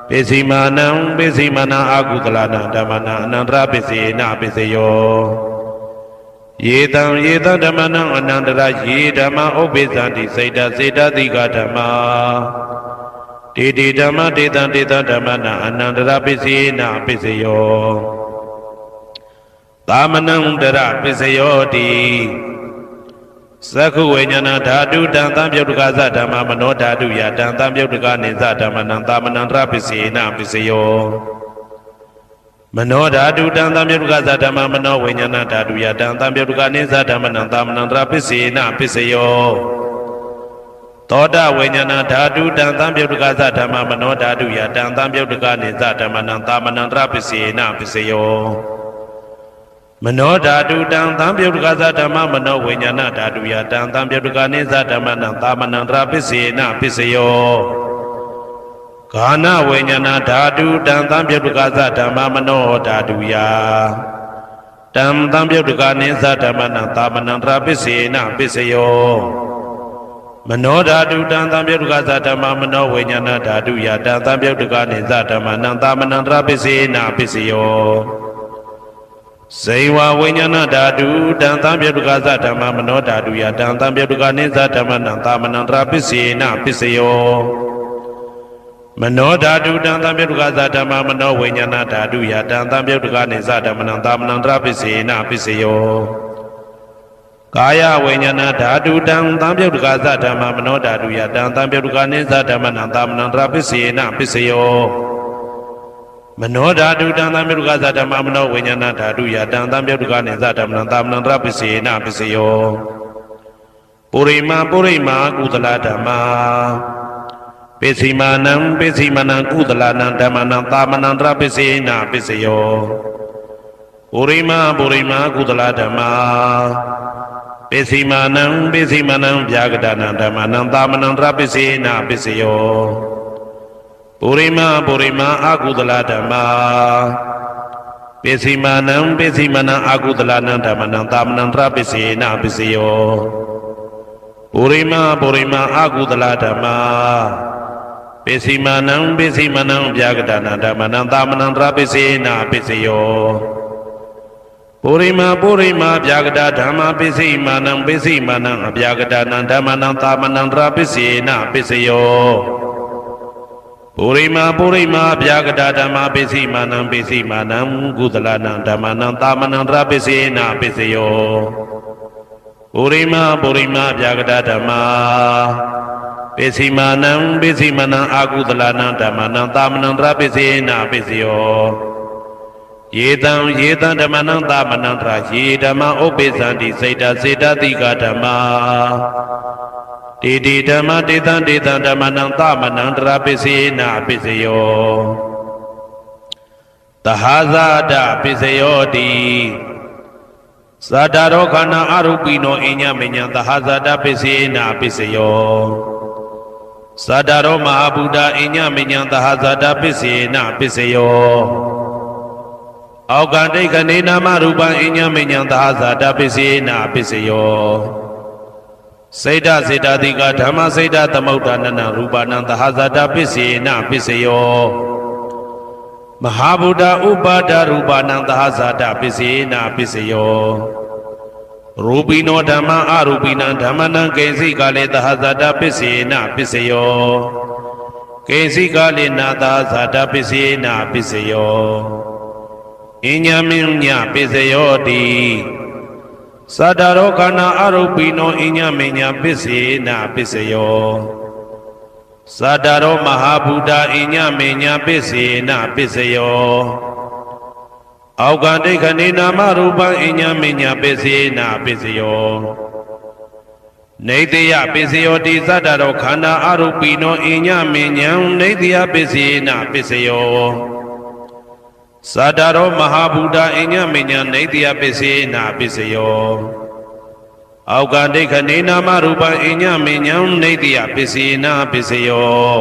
ပစ္စည်းမာနံအကုသလနာဓမ္မနာအနန္တရာပစ္စေနပစ္စယောယေတံဓမ္မနံအနန္တရာယေဓမ္မဥပ္ပိသန္တိစေတသိကဓမ္မာတေဓမ္မတေတံဓမ္မနံအနန္တရာပစ္စေနပစ္စယောသာမနံတရပစ္စယောတိသက္ခုဝိညာဏဓာတုတံသံပြုတ်တကသဓမ္မမနောဓာတုယတံသံပြုတ်တကနေသဓမ္မနံသာမနံတရပစ္စေနပစ္စယောမနောဓာတုတံသံပြုတ်တကသဓမ္မမနောဝိညာဏဓာတုယတံသံပြုတ်တကနေသဓမ္မနံသာမနံတရပစ္စေနပစ္စယောသောတဝိညာဏဓာတုတံသံပြုတ်တကသဓမ္မမနောဓာတုယတံသံပြုတ်တကနေသဓမ္မနံသာမနံတရပစ္စေနပစ္စယောမနောဓာတုတံသံပြုတ်တကသဓမ္မမနောဝိညာဏဓာတုယတံသံပြုတ်တကနေသဓမ္မနံသာမနံတရပစ္စေနပစ္စယောဂာနဝိညာဏဓာတုတံသံပြုတ်တကသဓမ္မမနောဓာတုယတံသံပြုတ်တကနေသဓမ္မနံသာမနံတရပစ္စေနပစ္စယောမနောဓာတုတံသံပြုတ်တကသဓမ္မမနောဝိညာဏဓာတုယတံသံပြုတ်တကနေသဓမ္မနံသာမနံတရပစ္စေနပစ္စယောဇေဝဝိညာဏဓာတုတံသံပြုတ်တကသဓမ္မမနောဓာတုယတံသံပြုတ်တကနေသဓမ္မနံသာမနံတရပစ္စေနပစ္စယောမနောဓာတုတံသံပြုတ်တကသဓမ္မမနောဝိညာဏဓာတုယတံသံပြုတ်တကနေသဓမ္မနံသာမနံတရပစ္စေနပစ္စယောကာယဝိညာဏဓာတုတံသံပြုတ်တကသဓမ္မမနောဓာတုယတံသံပြုတ်တကနေသဓမ္မနံသာမနံတရပစ္စေနပစ္စယောမနောဓာတုတံသံပြုတ်တကသဓမ္မမနောဝိညာဏဓာတုယတံသံပြုတ်တကနေသဓမ္မနံသာမနံတရပစ္စေနပစ္စယောပုရိမာကုသလဓမ္မာပစ္စည်းမာနံကုသလနံဓမ္မနံသာမနံတရပစ္စေနပစ္စယောပုရိမာကုသလဓမ္မာပစ္စည်းမာနံဗျာကတနာဓမ္မနံသာမနံတရပစ္စေနပစ္စယောပုရိမာအကုသလဓမ္မာပစ္စည်းမာနံအကုသလနံဓမ္မနံသာမနံတရပစ္စေနပစ္စယောပုရိမာအကုသလဓမ္မာပစ္စည်းမာနံဗျာကတနာဓမ္မနံသာမနံတရပစ္စေနပစ္စယောပုရိမာဗျာကတဓမ္မာပစ္စည်းမာနံအဗျာကတနာဓမ္မနံသာမနံတရပစ္စေနပစ္စယောပုရိမာဗျာကတဓမ္မာပစ္စည်းမာနံကုသလနံဓမ္မနံသာမနံတရပစ္စေနပစ္စယောပုရိမာဗျာကတဓမ္မာပစ္စည်းမာနံအကုသလနံဓမ္မနံသာမနံတရပစ္စေနပစ္စယောယေတံဓမ္မနံသာမနံတရယေဓမ္မဥပ္ပိသန္တိစေတသိကဓမ္မာတေဓမ္မတေတံဓမ္မနံသာမနံတရပစ္စေနပစ္စယောသဟာဇာတပစ္စယောတိသတ္တရောခန္ဓာအရုပိနောအညမညံသဟာဇာတပစ္စေနပစ္စယောသတ္တရောမဟာဗုဒ္ဓအညမညံသဟာဇာတပစ္စေနပစ္စယောအောက်ကတိခဏေနာမရူပံအညမညံသဟာဇာတပစ္စေနပစ္စယောစေတသိကဓမ္မစေတသမုဋ္ဌာနနရူပနံသဟာဇာတပစ္စေနပစ္စယောမဟာဗုဒ္ဓဥပါဒရူပနံသဟာဇာတပစ္စေနပစ္စယောရူပိနောဓမ္မအရူပိနံဓမ္မနံကိဉ္စိကာလေသဟာဇာတပစ္စေနပစ္စယောကိဉ္စိကာလေနာသဟာဇာတပစ္စေနပစ္စယောအညမညပစ္စယောတိသတ္တရောခန္ဓာအရုပိနောအညမညပစ္စေနပစ္စယောသတ္တရောမဟာဗုဒ္ဓအညမညပစ္စေနပစ္စယောအောက်ကတိခဏေနာမရူပံအညမညပစ္စေနပစ္စယောနေတယပစ္စယောတိသတ္တရောခန္ဓာအရုပိနောအညမညံနေတယပစ္စေနပစ္စယောသတ္တရောမဟာဗုဒ္ဓအညမညံနေတယပစ္စေနပစ္စယော အောက်ကဒိဋ္ဌနေနာမရူပံအိညာမေညာနေတိယပစ္စယေနပစ္စယော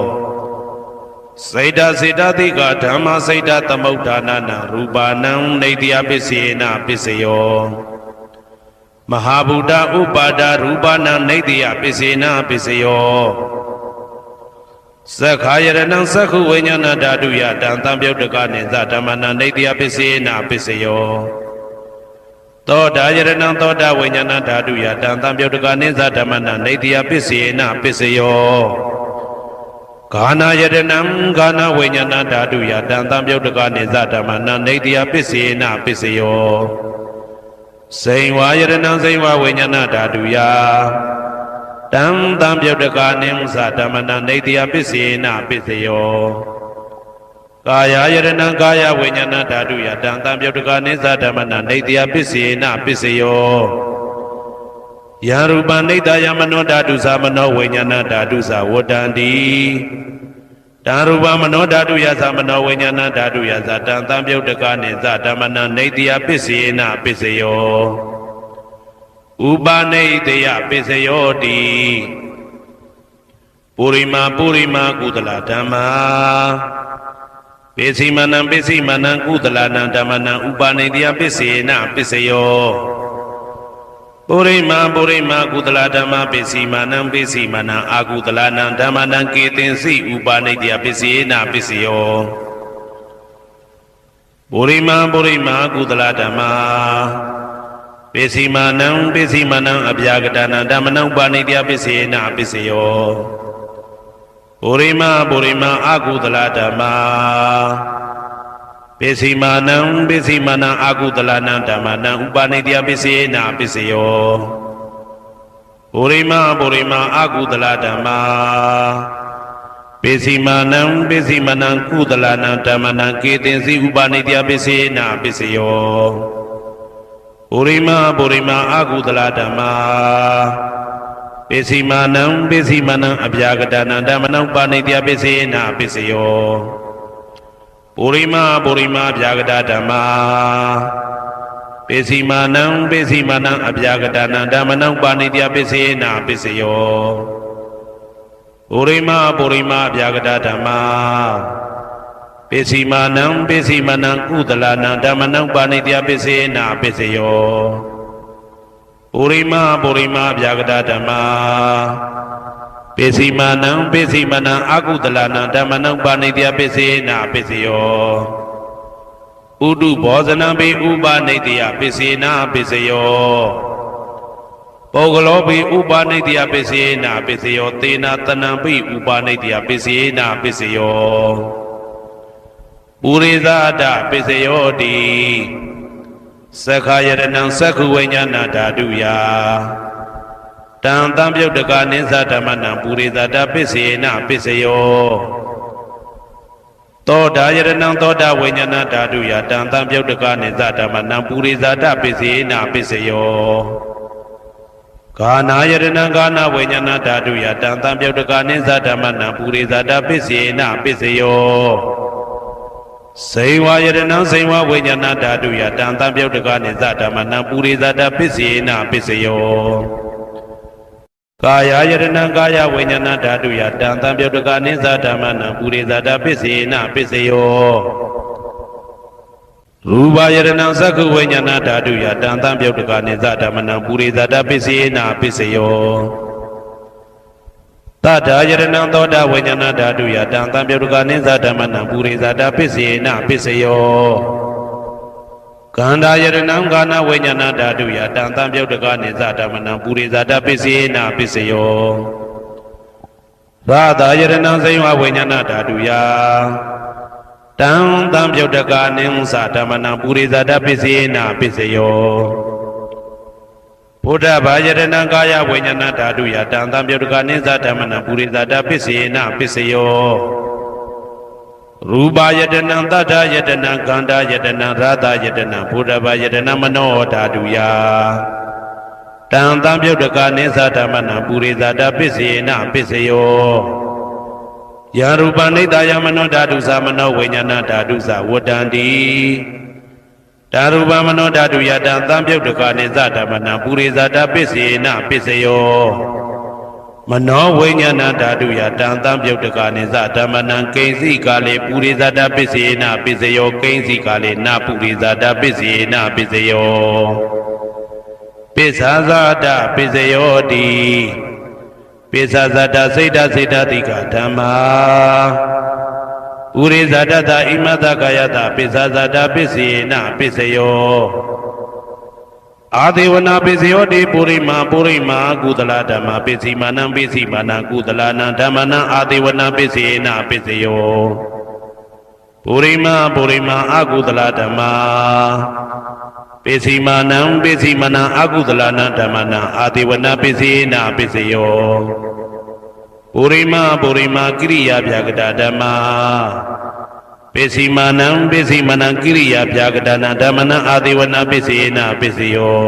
စေတစေတတိကဓမ္မစေတသမုဋ္ဌာနာနရူပနံနေတိယပစ္စယေနပစ္စယောမဟာဗုဒ္ဓဥပါဒရူပနံနေတိယပစ္စယေနပစ္စယောသက္ခာယရဏံသက္ခုဝိညာဏဓာတုယတံတံပြုတ်တကနိသဓမ္မနံနေတိယပစ္စယေနပစ္စယောသောတာယရဏံသောတာဝိညာဏဓာတုယတံတံပြုတ်တကနိသဓမ္မနံနေတိယပစ္စယေနပစ္စယောဂာနာယရဏံဂာနာဝိညာဏဓာတုယတံတံပြုတ်တကနိသဓမ္မနံနေတိယပစ္စယေနပစ္စယောစိန်ဝါယရဏံစိန်ဝါဝိညာဏဓာတုယတံတံပြုတ်တကနိသဓမ္မနံနေတိယပစ္စယေနပစ္စယောကာယယရဏံကာယဝိညာဏဓာတုယတံတံပြုတ်တကနိသဓမ္မနံနေတိယပစ္စယေနပစ္စယောယရူပနိတယမနောဓာတုသမနောဝိညာဏဓာတုသဝတ္တန္တိတံရူပမနောဓာတုယသမနောဝိညာဏဓာတုယသတံတံပြုတ်တကနိသဓမ္မနံနေတိယပစ္စယေနပစ္စယောဥပနိတယပစ္စယောတိပုရိမာကုသလဓမ္မာပိစိမနံကုသလနံဓမ္မနံဥပနိတယပစ္စယေနပစ္စယောပုရိမာကုသလဓမ္မပိစိမနံအာကုသလနံဓမ္မနံကေတင်စီဥပနိတယပစ္စယေနပစ္စယောပုရိမာကုသလဓမ္မာပိစိမနံအဗျာကတနာဓမ္မနံဥပနိတယပစ္စယေနပစ္စယောပုရိမာအာကုသလဓမ္မာပိစိမနံအာကုသလနံဓမ္မနံဥပနိတယပစ္စယေနပစ္စယောပုရိမာအာကုသလဓမ္မာပိစိမနံကုသလနံဓမ္မနံကေတင်စီဥပနိတယပစ္စယေနပစ္စယောပုရိမာအာကုသလဓမ္မာပိစိမနံအဗျာကတနာဓမ္မနံဥပနိတယပစ္စယေနပစ္စယောပုရိမာဗျာကတဓမ္မာပိစိမနံအဗျာကတနာဓမ္မနံဥပနိတယပစ္စယေနပစ္စယောပုရိမာဗျာကတဓမ္မာပိစိမနံကုသလနံဓမ္မနံဥပနိတယပစ္စယေနပစ္စယောပုရိမာဗျာကတဓမ္မာပိစိမနံအာကုသလနံဓမ္မနံဥပနိတယပစ္စယေနပစ္စယောဥဒုဘောဇနံပိဥပနိတယပစ္စယေနပစ္စယောပုဂ္ဂလောပိဥပနိတယပစ္စယေနပစ္စယောသေနတနံပိဥပနိတယပစ္စယေနပစ္စယောပုရိသဒပစ္စယောတိသက္ခာယရဏံသက္ခုဝိညာဏဓာတုယတံတံပြုတ်တကနိသဓမ္မနံပုရိသဒပစ္စယေနပစ္စယောသောတာယရဏံသောတာဝိညာဏဓာတုယတံတံပြုတ်တကနိသဓမ္မနံပုရိသဒပစ္စယေနပစ္စယောဂာနာယရဏံဂာနာဝိညာဏဓာတုယတံတံပြုတ်တကနိသဓမ္မနံပုရိသဒပစ္စယေနပစ္စယောစိန်ဝါယရဏံစိန်ဝါဝိညာဏဓာတုယတံတံပြုတ်တကနိသဓမ္မနံပုရိသဒပစ္စယေနပစ္စယောကာယယရဏံကာယဝိညာဏဓာတုယတံတံပြုတ်တကနိသဓမ္မနံပုရိသဒပစ္စယေနပစ္စယောရူပယရဏံသက္ခုဝိညာဏဓာတုယတံတံပြုတ်တကနိသဓမ္မနံပုရိသဒပစ္စယေနပစ္စယောတတယရဏံသောတာဝိညာဏဓာတုယတံတံပြုတ်တကနိသဓမ္မနံပုရိသဒပစ္စယေနပစ္စယောကန္တာယရဏံကာနဝိညာဏဓာတုယတံတံပြုတ်တကနိသဓမ္မနံပုရိသဒပစ္စယေနပစ္စယောရာသယရဏံစိဝဝိညာဏဓာတုယတံတံပြုတ်တကနိသဓမ္မနံပုရိသဒပစ္စယေနပစ္စယောဘုဒ္ဓဘာယရဏံကာယဝိညာဏဓာတုယတံတံပြုတ်တကနိသဓမ္မနံပုရိသဒပစ္စယေနပစ္စယောရူပယတနံတတ္ထယတနံကန္တာယတနံရာသယတနံဘုဒ္ဓဘာယတနံမနောဓာတုယတံတံပြုတ်တကနိသဓမ္မနံပုရိသဒပစ္စယေနပစ္စယောယရူပနိတယမနောဓာတုသမနောဝိညာဏဓာတုသဝတ္တန္တိ တာရူပမနောဓာတုယတံသံပြုတ်တကနိသဓမ္မနံပုရိဇာတပစ္စေနပစ္စယောမနောဝိညာဏဓာတုယတံသံပြုတ်တကနိသဓမ္မနံကိဉ္စီကာလေပုရိဇာတပစ္စေနပစ္စယောကိဉ္စီကာလေနပုရိဇာတပစ္စေနပစ္စယောပိစ္ဆာဇာတပစ္စယောတိပိစ္ဆာဇာတစိတ်တစေတတိကဓမ္မာပုရိဇာတသဣမတကာယတပိစ္ဆာဇာတပစ္စေနပစ္စယောအာဒေဝနာပစ္စယောတိပုရိမာကုသလဓမ္မပစ္စည်းမာနံကုသလနံဓမ္မနံအာဒေဝနာပစ္စေနပစ္စယောပုရိမာအကုသလဓမ္မာပစ္စည်းမာနံအကုသလနံဓမ္မနံအာဒေဝနာပစ္စေနပစ္စယောပုရိမာကိရိယာဗျာကတဓမ္မာပစ္စည်းမာနံကိရိယာဗျာကတနာဓမ္မနံအာဒေဝနာပစ္စေနပစ္စယော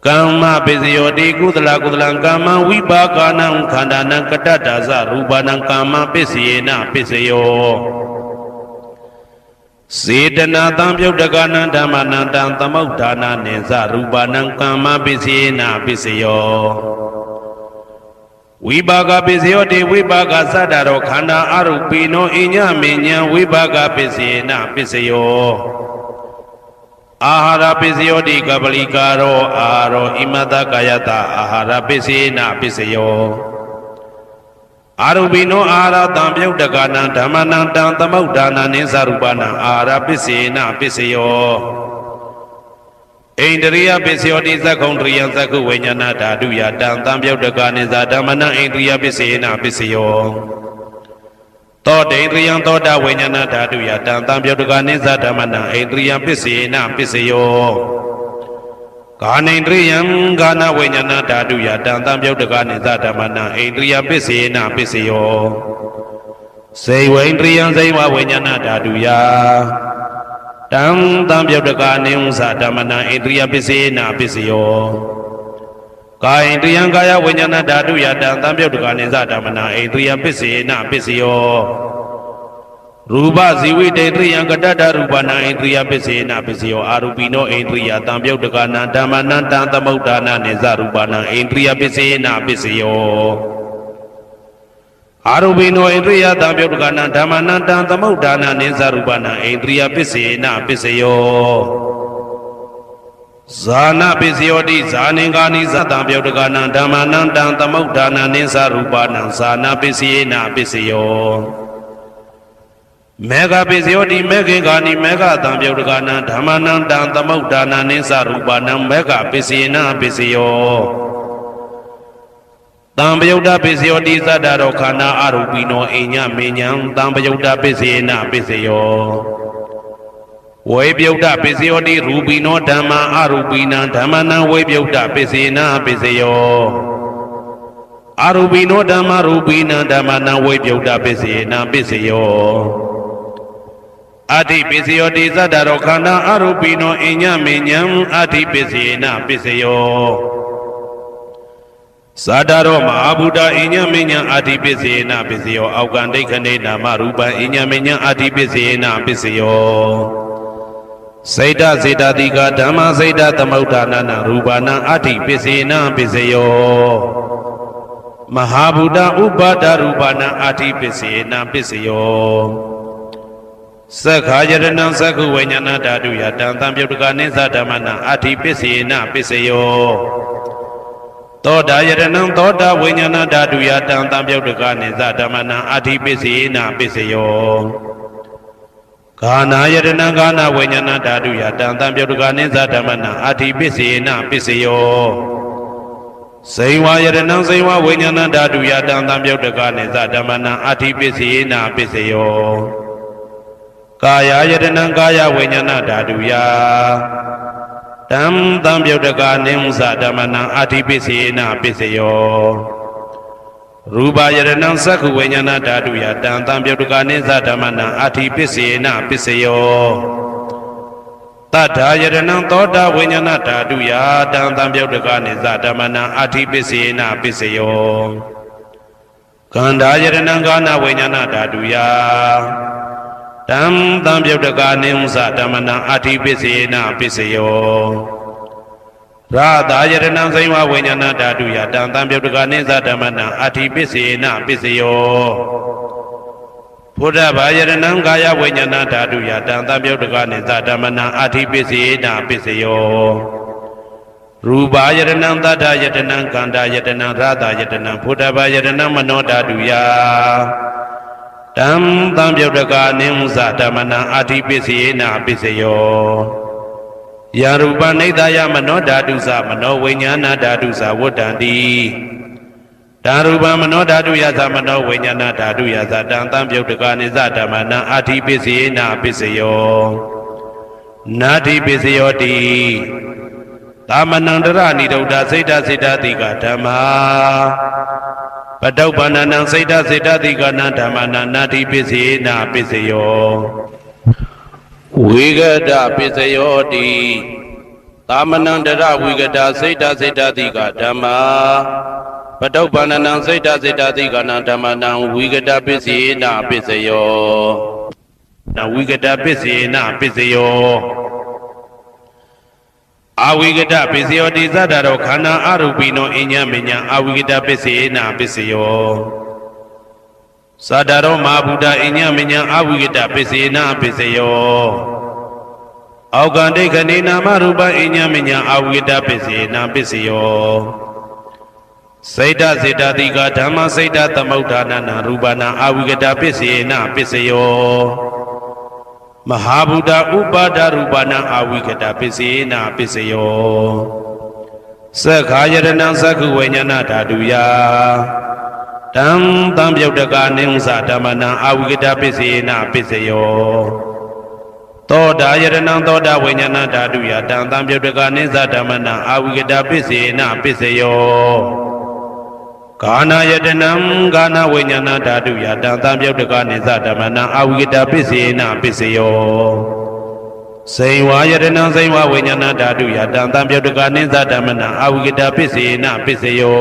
ကမ္မပစ္စယောတိကုသလံကာမံဝိပါကနံခန္ဓာနံကတ္တဒါဇရူပနံကာမပစ္စေနပစ္စယောစေတနာတံပြုတ်တကနံဓမ္မနံတံသမုဋ္ဌာနာနိသရူပနံကာမပစ္စေနပစ္စယောဝိပါကပစ္စယောတိဝိပါကသတ္တရောခန္ဓာအရုပိနောအညမေညံဝိပါကပစ္စေနပစ္စယောအာဟာရပစ္စယောတိကပလိကာရောအာရောဣမတကာယတအာဟာရပစ္စေနပစ္စယောအာရုပိနောအာဟာရတံပြုတ်တကနံဓမ္မနံတံသမုဋ္ဌာနာနိသရူပနံအာဟာရပစ္စေနပစ္စယောဣန္ဒရိယပစ္စယောတိသက္ကုံတရိယသက္ကုဝိညာဏဓာတုယတံသံပြုတ်တကနိသဓမ္မနံဣန္ဒရိယပစ္စေနပစ္စယောသောတေန္ဒရိယသောတာဝိညာဏဓာတုယတံသံပြုတ်တကနိသဓမ္မနံဣန္ဒရိယပစ္စေနပစ္စယောကာနိန္ဒရိယံကာနဝိညာဏဓာတုယတံသံပြုတ်တကနိသဓမ္မနံဣန္ဒရိယပစ္စေနပစ္စယောစေဝိန္ဒရိယံစေဝဝိညာဏဓာတုယတံသံပြုတ်တကနိဥ္စဓမ္မနံဣန္ဒရိယပစ္စေနပစ္စယောကာယန္တယံကာယဝိညာဏဓာတုယတံသံပြုတ်တကနိသဓမ္မနံဣန္ဒရိယပစ္စေနပစ္စယောရူပဇီဝိတေတရိယံကတ္တရူပနံဣန္ဒရိယပစ္စေနပစ္စယောအာရူပိနောဣန္ဒရိယသံပြုတ်တကနံဓမ္မနံတံသမုဋ္ဌာနာနိသရူပနံဣန္ဒရိယပစ္စေနပစ္စယောအာရုပိနောဣန္ဒရိယသံပြုတ်တကနံဓမ္မနံတံသမုဋ္ဌာနာနိသရူပနံဣန္ဒရိယပစ္စေနပစ္စယောဇာနပစ္စယောတိဇာနင်္ဂာနိသတံပြုတ်တကနံဓမ္မနံတံသမုဋ္ဌာနာနိသရူပနံဇာနပစ္စေနပစ္စယောမေဃပစ္စယောတိမေခင်္ဂာနိမေဃသံပြုတ်တကနံဓမ္မနံတံသမုဋ္ဌာနာနိသရူပနံမေဃပစ္စေနပစ္စယောတံပယုတ်တပစ္စယောတိသတ္တရောခန္ဓာအရူပိနောအိညမေညံတံပယုတ်တပစ္စေနပစ္စယောဝေပယုတ်တပစ္စယောတိရူပိနောဓမ္မာအရူပိနံဓမ္မနံဝေပယုတ်တပစ္စေနပစ္စယောအရူပိနောဓမ္မာရူပိနံဓမ္မနံဝေပယုတ်တပစ္စေနပစ္စယောအဋ္ဌိပစ္စယောတိသတ္တရောခန္ဓာအရူပိနောအိညမေညံအဋ္ဌိပစ္စေနပစ္စယောသာတရောမဟာဗုဒ္ဓအိညမေညံအာတိပစ္စေနပစ္စယောအောက်ကံဒိဋ္ဌနေနာမရူပံအိညမေညံအာတိပစ္စေနပစ္စယောစေတစေတတိကဓမ္မစေတသမုဋ္ဌာနာရူပနာအာတိပစ္စေနပစ္စယောမဟာဗုဒ္ဓဥပါဒရူပနာအာတိပစ္စေနပစ္စယောသက္ခာယရဏံသက္ခုဝိညာဏဓာတုယတံသံပြုတ်တကနိသဓမ္မနံအာတိပစ္စေနပစ္စယောသောတာယရဏံသောတာဝိညာဏဓာတုယတံသံပြုတ်တကနိသဓမ္မနံအာတိပစ္စေနပစ္စယောဂာနာယရဏံဂာနာဝိညာဏဓာတုယတံသံပြုတ်တကနိသဓမ္မနံအာတိပစ္စေနပစ္စယောဇိဝယရဏံဇိဝဝိညာဏဓာတုယတံသံပြုတ်တကနိသဓမ္မနံအာတိပစ္စေနပစ္စယောကာယယတနံကာယဝိညာဏဓာတုယတံသံပြုတ်တကနိဥ္စဓမ္မနံအာတိပစ္စေနပစ္စယောရူပယတနံသက္ခုဝိညာဏဓာတုယတံသံပြုတ်တကနိသဓမ္မနံအာတိပစ္စေနပစ္စယောတတ္ထာယတနံသောတာဝိညာဏဓာတုယတံသံပြုတ်တကနိသဓမ္မနံအာတိပစ္စေနပစ္စယောခန္ဓာယတနံကာဏဝိညာဏဓာတုယ တံသံပြုတ်တကာနိဥ္စဓမ္မနံအာတိပစ္စေနပစ္စယောရာသာယတနံစိဝဝိညာဏဓာတုယတံသံပြုတ်တကာနိသဓမ္မနံအာတိပစ္စေနပစ္စယောဘုဒ္ဓဘာယတနံကာယဝိညာဏဓာတုယတံသံပြုတ်တကာနိသဓမ္မနံအာတိပစ္စေနပစ္စယောရူပါယတနံသတ္တယတနံကန္တာယတနံရာသာယတနံဘုဒ္ဓဘာယတနံမနောဓာတုယတံသံပြုတ်တကာနိဥ္စဓမ္မနံအာတိပစ္စေနပစ္စယောယာရူပနိဒာယမနောဓာတုသမနောဝိညာဏဓာတုသဝတ္တံတိဓာရူပမနောဓာတုယသမနောဝိညာဏဓာတုယသတံသံပြုတ်တကာနိသဓမ္မနံအာတိပစ္စေနပစ္စယောနာတိပစ္စယောတိသမနန္တရဏိဒုဒ္ဓစိတ်တစိတ်တတိကဓမ္မာပတုပ္ပန္နံစိတ်တစိတ်တတိကနံဓမ္မနံနာတိပစ္စေနပစ္စယောဝိဂဒပစ္စယောတိသမနန္တရဝိဂဒစိတ်တစိတ်တတိကဓမ္မာပတုပ္ပန္နံစိတ်တစိတ်တတိကနံဓမ္မနံဝိဂဒပစ္စေနပစ္စယောနဝိဂဒပစ္စေနပစ္စယောအဝိကတပစ္စယောတိသတ္တရောခန္ဓာအရူပိနောအညမညအဝိကတပစ္စေနပစ္စယောသတ္တရောမဟာဗုဒ္ဓအညမညအဝိကတပစ္စေနပစ္စယောအောက်ကံဒိဋ္ဌနေနာမရူပအညမညအဝိကတပစ္စေနပစ္စယောစိတ်တစေတတိကဓမ္မစိတ်တသမုဋ္ဌာနနာရူပနာအဝိကတပစ္စေနပစ္စယောမဟာဗုဒ္ဓဥပါဒရူပနာအဝိကတပစ္စေနပစ္စယောသက္ခာယတနံသက္ခုဝိညာဏဓာတုယတံသံပြုတ်တကာနိဥ္စဓမ္မနံအဝိကတပစ္စေနပစ္စယောသောတာယတနံသောတာဝိညာဏဓာတုယတံသံပြုတ်တကာနိသဓမ္မနံအဝိကတပစ္စေနပစ္စယောကာနာယတနံကာနာဝိညာဏဓာတုယတံသံပြုတ်တကာနိသဓမ္မနံအဝိကတပစ္စေနပစ္စယောစေဝါယတနံစေဝဝိညာဏဓာတုယတံသံပြုတ်တကာနိသဓမ္မနံအဝိကတပစ္စေနပစ္စယော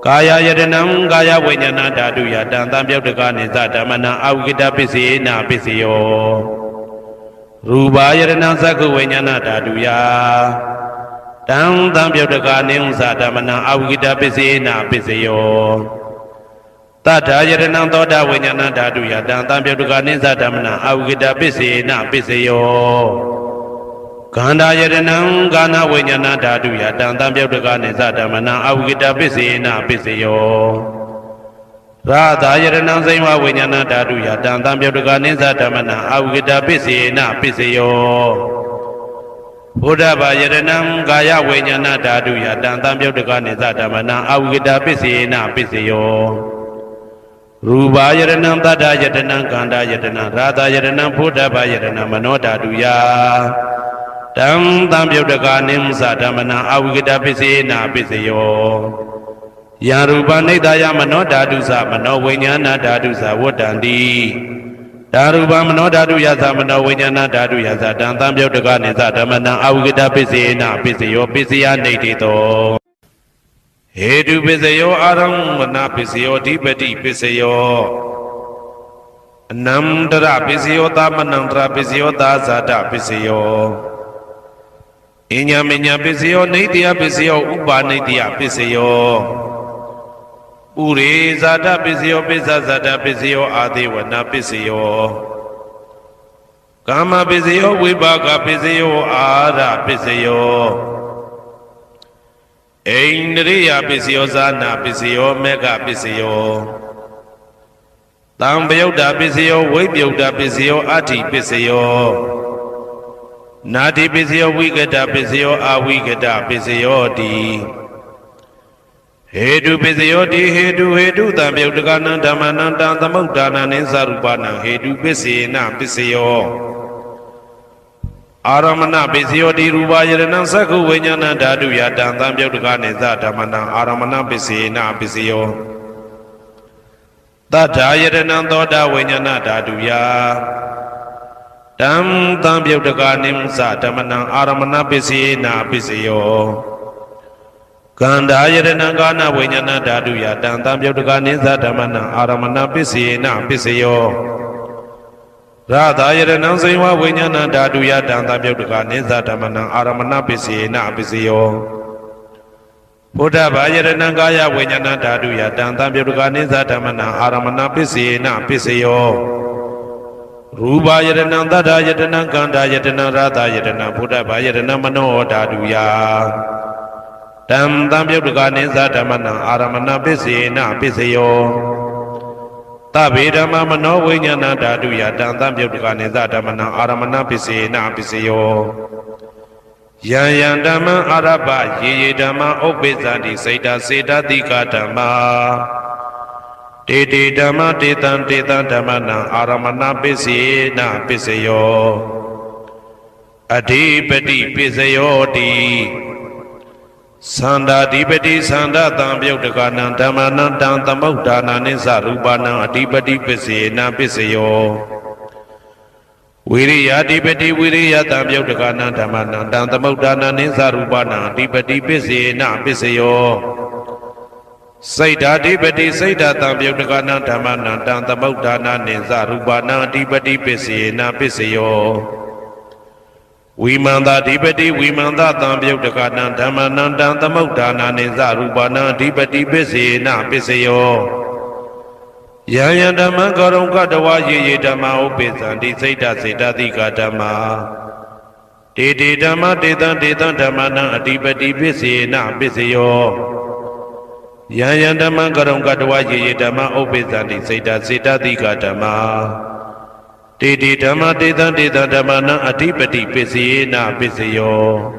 ကာယယတနံကာယဝိညာဏဓာတုယတံသံပြုတ်တကာနိသဓမ္မနံအဝိကတပစ္စေနပစ္စယောရူပါယတနံသက္ခဝိညာဏဓာတုယတံသံပြုတ်တကာနိဥ္စဓမ္မနံအဝိကတပစ္စေနပစ္စယောတတ္ထာယတနံသောတာဝိညာဏဓာတုယတံသံပြုတ်တကာနိသဓမ္မနံအဝိကတပစ္စေနပစ္စယောခန္ဓာယတနံကာနဝိညာဏဓာတုယတံသံပြုတ်တကာနိသဓမ္မနံအဝိကတပစ္စေနပစ္စယောရာသာယတနံစိဝဝိညာဏဓာတုယတံသံပြုတ်တကာနိသဓမ္မနံအဝိကတပစ္စေနပစ္စယောဘုဒ္ဓဘာယတနံကာယဝိညာဏဓာတုယတံသံပြုတ်တကာနိသဓမ္မနံအဝိကတပစ္စေနပစ္စယောရူပါယတနံသတ္တယတနံကန္တာယတနံရာသာယတနံဘုဒ္ဓဘာယတနံမနောဓာတုယတံသံပြုတ်တကာနိဥ္စဓမ္မနံအဝိကတပစ္စေနပစ္စယောယာရူပနိဒာယမနောဓာတုသမနောဝိညာဏဓာတုသဝတ္တံတိဓာရူပမနောဓာတုယသမနောဝိညာဏဓာတုယသတံသံပြုတ်တကာနိသဓမ္မနံအဝိကတပစ္စေနပစ္စယောပစ္စယနေတိတောဟေတုပစ္စယောအာရမဏပစ္စယောဓိပတိပစ္စယောအနန္တရပစ္စယောသမနန္တရပစ္စယောသာဇာတပစ္စယောအညမညပစ္စယောနေတိယပစ္စယောဥပါနေတိယပစ္စယောပုရိဇာတပစ္စယောပိစ္ဆဇာတပစ္စယောအာသေဝနာပစ္စယောကာမပစ္စယောဝိပါကပစ္စယောအာရပစ္စယောအိန္ဒြိယပစ္စယောဇာနာပစ္စယောမေဃပစ္စယောတံပယုတ်တာပစ္စယောဝိပယုတ်တာပစ္စယောအဋ္ဌိပစ္စယောနာတိပစ္စယောဝိကတပစ္စယောအဝိကတပစ္စယောတိဟေတုပစ္စယောတိဟေတုတံပယုတ်တကနံဓမ္မနံတံသမုဋ္ဌာနံနိသရူပနံဟေတုပစ္စေနပစ္စယောအာရမဏပစ္စယောတိရူပယရဏံသက္ခုဝိညာဏဓာတုယတံသံပယုတ်တကနိသဓမ္မနံအာရမဏပစ္စေနပစ္စယောတတ္ထာယရဏံသောတာဝိညာဏဓာတုယတံသံပယုတ်တကနိသဓမ္မနံအာရမဏပစ္စေနပစ္စယောကန္တာယရဏံကာနဝိညာဏဓာတုယတံသံပယုတ်တကနိသဓမ္မနံအာရမဏပစ္စေနပစ္စယော Radha Yadana Saiwa Vinyana Daduya Danta Bhyutka Nisa Dhamana Aramana Pisena Pisio Buddha Vajrana Gaya Vinyana Daduya Danta Bhyutka Nisa Dhamana Aramana Pisena Pisio Ruba Yadana Dada Yadana Ganda Yadana Radha Yadana Buddha Vajrana Mano Daduya Danta Bhyutka Nisa Dhamana Aramana Pisena Pisio Tabedama Mano Vinyana Daduya Danta Bhyutka Nisa Dhamana Aramana Pisena Pisio Yan Dhamma Araba Ye Dhamma Obezandi Saita Seta Dika Dhamma Dede Dhamma Detan Detan Dhamana Aramana Pisena Pisio Adipati Pisio Di Sanda Dipati Sanda Tambhyutka Dhamana Danta Mukdana Nisa Rupana Adipati Pisena Pisio Viriya Dipati Viriya Tambhyutka Dhamana Danta Mukdana Nisa Rupana Adipati Pisena Pisio Saita Dipati Saita Tambhyutka Dhamana Danta Mukdana Nisa Rupana Adipati Pisena Pisio Vimanda Dipati Vimanda Tambhyutka Dhamana Danta Mukdana Nisa Rupana Adipati Pisena Pisio Yaya Dhamma Karunka Dawa Ye Dhamma Upesandi Saita Saita Dika Dhamma Dede Dhamma Detan Detan Dhamana Adipati Pisena Pisio Yaya Dhamma Karunka Dawa Ye Dhamma Upesandi Saita Saita Dika Dhamma Dede Dhamma Detan Detan Dhamana Adipati Pisena Pisio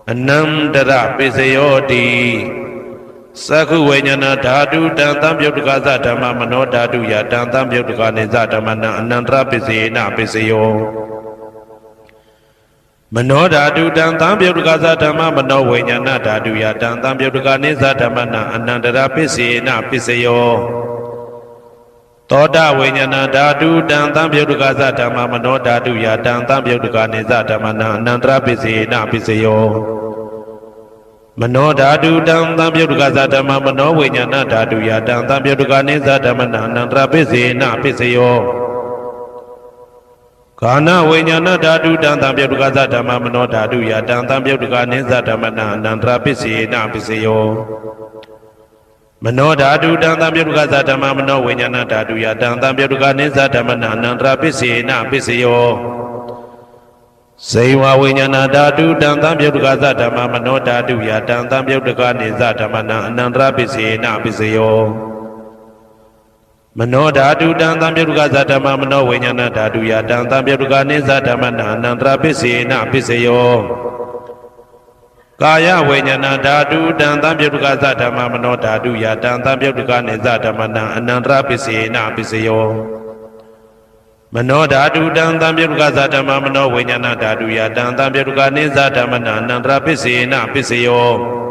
Anandara Pisio Di Sakhu Vinyana Dhatu Dantam Bhyutka Dhamma Mano Dhatu Ya Dantam Bhyutka Nisa Dhamana Anandra Pisena Pisio Mano Dhatu Dantam Bhyutka Dhamma Mano Vinyana Dhatu Ya Dantam Bhyutka Nisa Dhamana Anandra Pisena Pisio Toda Vinyana Dhatu Dantam Bhyutka Dhamma Mano Dhatu Ya Dantam Bhyutka Nisa Dhamana Anandra Pisena Pisio Mano Dhatu Danta Bhyutka Dhamma Mano Vinyana Dhatu Ya Danta Bhyutka Nisa Dhamana Anandra Pisena Pisio Kana Vinyana Dhatu Danta Bhyutka Dhamma Mano Dhatu Ya Danta Bhyutka Nisa Dhamana Anandra Pisena Pisio Mano Dhatu Danta Bhyutka Dhamma Mano Vinyana Dhatu Ya Danta Bhyutka Nisa Dhamana Anandra Pisena Pisio Saiwa Vinyana Dhatu Danta Bhyutka Dhamma Mano Dhatu Ya Danta Bhyutka Nisa Dhamana Anandra Pisena Pisio Mano Dhatu Danta Bhyutka Dhamma Mano Vinyana Dhatu Ya Danta Bhyutka Nisa Dhamana Anandra Pisena Pisio Kaya Vinyana Dhatu Danta Bhyutka Dhamma Mano Dhatu Ya Danta Bhyutka Nisa Dhamana Anandra Pisena Pisio Mano Dhatu Danta Bhyutka Dhamma Mano Vinyana Dhatu Ya Danta Bhyutka Nisa Dhamana Anandra Pisena Pisio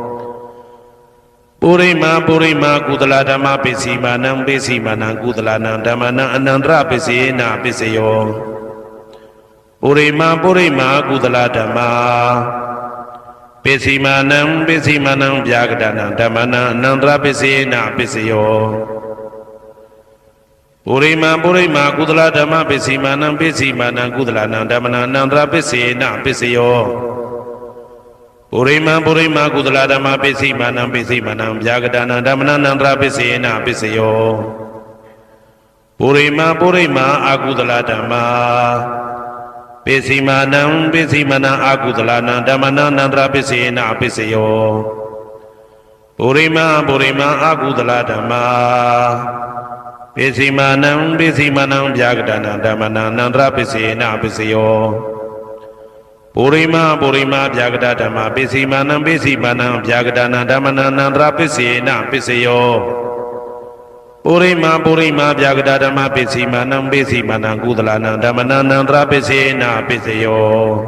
Purima Purima Kudala Dhamma Pisimanam Pisimanam Kudalanam Dhammana Anandra Pisena Pisio Purima Purima Kudala Dhamma Pisimanam Pisimanam Vyagadanam Dhammana Anandra Pisena Pisio Purima Purima Kudala Dhamma Pisimanam Pisimanam Kudalanam Dhammana Anandra Pisena Pisio Purima Purima Kudala Dhamma Pisimanam Pisimanam Vyagadanam Dhammana Anandra Pisena Pisio Purima Purima Akudala Dhamma Pisimanam Pisimanam Akudalanam Dhammana Anandra Pisena Pisio Purima Purima Akudala Dhamma Pisimanam Pisimanam Vyagadanam Dhammana Anandra Pisena Pisio Purima Purima Vyagadanam Pisimanam Pisimanam Vyagadanam Dhammana Anandra Pisena Pisio Purima Purima Vyagadanam Pisimanam Pisimanam Kudalanam Dhammana Anandra Pisena Pisio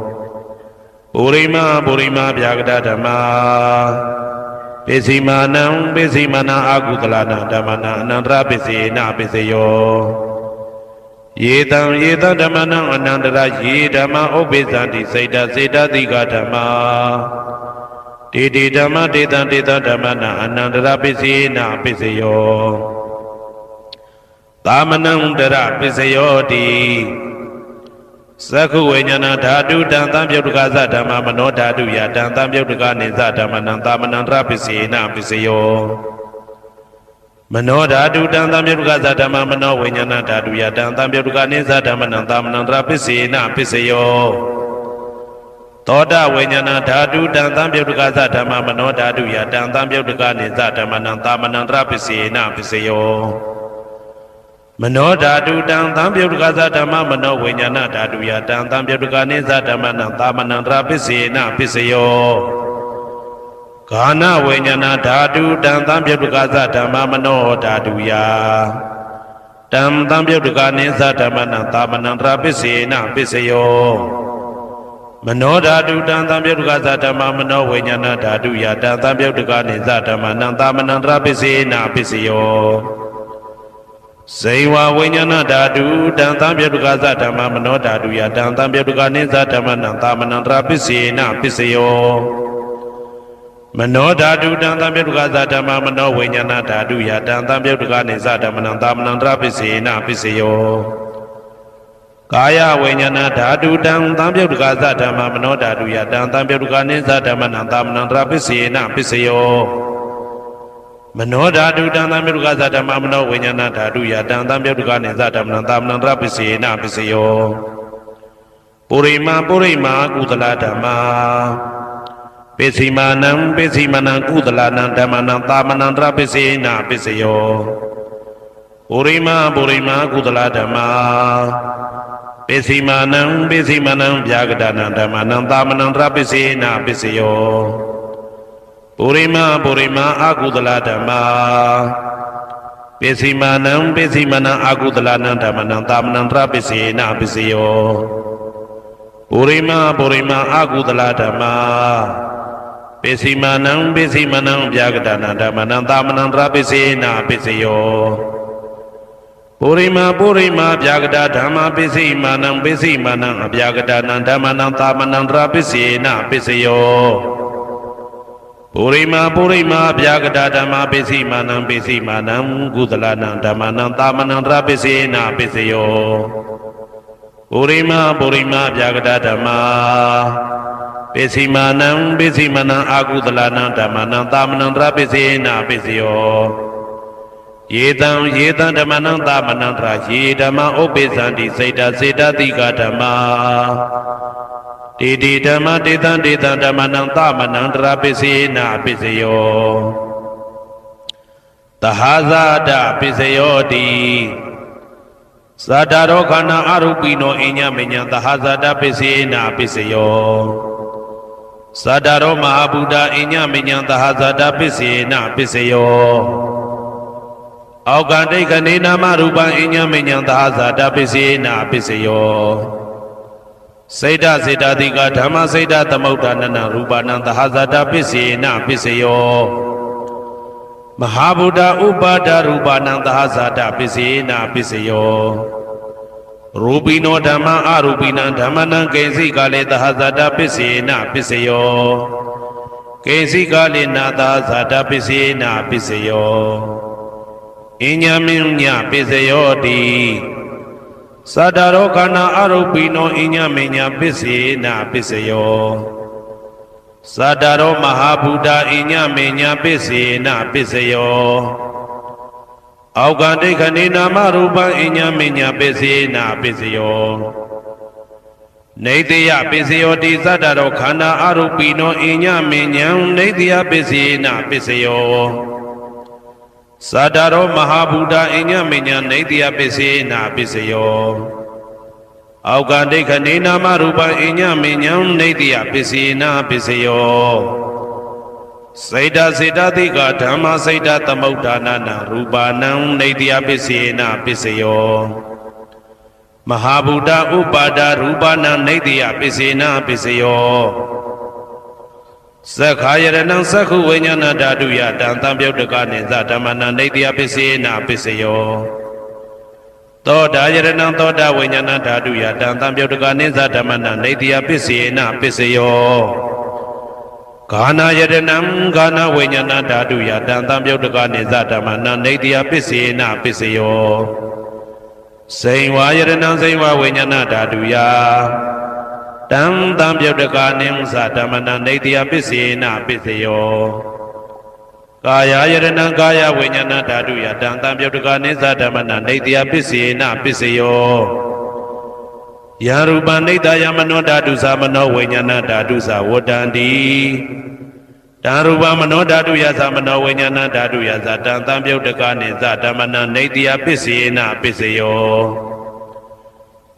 Purima Purima Vyagadanam Pisimanam Pisimanam Akudalanam Dhammana Anandra Pisena Pisio Yetam Yetam Dhammana Anandra Ye Dhamma Upesandi Saita Saita Dika Dhamma Dede Dhamma Detan Detan Dhammana Anandra Pisena Pisio Tamanam Dara Pisio Di Sakhu Vijnana Dhatu Dantam Yodukasa Dhamma Mano Dhatu Yadantam Yoduka Nisa Dhammananta Manandra Pisena Pisayo Mano Dhatu Dantam Yodukasa Dhamma Mano Vijnana Dhatu Yadantam Yoduka Nisa Dhammananta Manandra Pisena Pisayo Toda Vijnana Dhatu Dantam Yodukasa Dhamma Mano Dhatu Yadantam Yoduka Nisa Dhammananta Manandra Pisena Pisayo Mano Dhatu Dantam Yodukasa Dhamma Mano Vijnana Dhatu Yadantam Yoduka Nisa Dhammananta Manandra Pisena Pisayo Kana Vijnana Dhatu Dantam Yodukasa Dhamma Mano Dhatu Yadantam Yoduka Nisa Dhammananta Manandra Pisena Pisayo Mano Dhatu Dantam Yodukasa Dhamma Mano Vijnana Dhatu Yadantam Yoduka Nisa Dhammananta Manandra Pisena Pisayo Seiwa Vijnana Dhatu Dantam Yodukasa Dhamma Mano Dhatu Yadantam Yoduka Nisa Dhammananta Manandra Pisena Pisayo Mano Dhatu Dantam Yodukasa Dhamma Mano Vijnana Dhatu Yadantam Yoduka Nisa Dhammananta Manandra Pisena Pisayo Kaya Vijnana Dhatu Dantam Yodukasa Dhamma Mano Dhatu Yadantam Yoduka Nisa Dhammananta Manandra Pisena Pisayo Mano Dhatu Dantam Yodukasa Dhamma Mano Vijnana Dhatu Yadantam Yoduka Nisa Dhammananta Manandra Pisena Pisayo Purima Kudala Dhamma Pesimanam Kudalanam Dhammananta Manandra Pisena Pisayo Purima Kudala Dhamma Pesimanam Vyagadanam Dhammananta Manandra Pisena Pisayo Purima Akudala Dhamma Pesimanam Akudalanam Dhammananta Manandra Pisena Pisayo Purima Akudala Dhamma Pesimanam Vyagadanam Dhammananta Manandra Pisena Pisayo Purima Vyagada Dhamma Pesimanam Vyagadanam Dhammananta Manandra Pisena Pisayo Purima Vyagada Dhamma Pesimanam Kudalanam Dhammananta Manandra Pisena Pisayo Purima Vyagada Dhamma Pesimanam Akudalanam Dhammananta Manandra Pisena Pisayo Yedam Dhammananta Manandra Yedama Opesanti Seda Tika Dhamma Didi Dhamma Dedan Dhammananta Manandra Pisena Pisayo Tahazada Pisayo Di Sadaro Kana Arupino Inya Menya Tahazada Pisena Pisayo Sadaro Mahabuddha Inya Menya Tahazada Pisena Pisayo Augante Kanina Marupa Inya Menya Tahazada Pisena Pisayo Seda Dika Dhamma Seda Tamautanana Rupanam Tahazada Pisena Pisayo Mahabuddha Upada Rupanam Tahazada Pisena Pisayo Rupino Dhamma Arupinam Dhammanam Kensi Kale Tahazada Pisena Pisayo Kensi Kale Na Tahazada Pisena Pisayo Inya Minya Pisayo Di Sadaro Kana Arupino Inya Menya Pisena Pisayo Sadaro Mahabuddha Inya Menya Pisena Pisayo Augante Kanina Marupa Inya Menya Pisena Pisayo Neitya Pisayo Di Sadaro Kana Arupino Inya Menya Neitya Pisena Pisayo Sadaro Mahabuddha Inya Menya Neitya Pisena Pisayo Augante Kanina Marupa Inya Menya Neitya Pisena Pisayo Seda Tika Dhamma Seda Tamautanana Rupanam Neitya Pisena Pisayo Mahabuddha Upada Rupanam Neitya Pisena Pisayo Sakhayaranam Sakhu Vijnana Dhatu Yadantam Yoduka Nisa Dhammanam Neitya Pisena Pisayo Toda Vijnana Dhatu Yadantam Yoduka Nisa Dhammanam Neitya Pisena Pisayo Kana Vijnana Dhatu Yadantam Yoduka Nisa Dhammanam Neitya Pisena Pisayo စိန်ဝါယရဏံစိန်ဝါဝိညာဏဓာတုယတံတံပြုတ်တကာနိဥ္စဓမ္မနံနေတယပစ္စေနပစ္စယောကာယယရဏံကာယဝိညာဏဓာတုယတံတံပြုတ်တကာနိသဓမ္မနံနေတယပစ္စေနပစ္စယောယရူပနိတယမနောဓာတုသမနောဝိညာဏဓာတုသဝတ္တံတိတံရူပမနောဓာတုယသမနောဝိညာဏဓာတုယသတံတံပြုတ်တကာနိသဓမ္မနံနေတယပစ္စေနပစ္စယော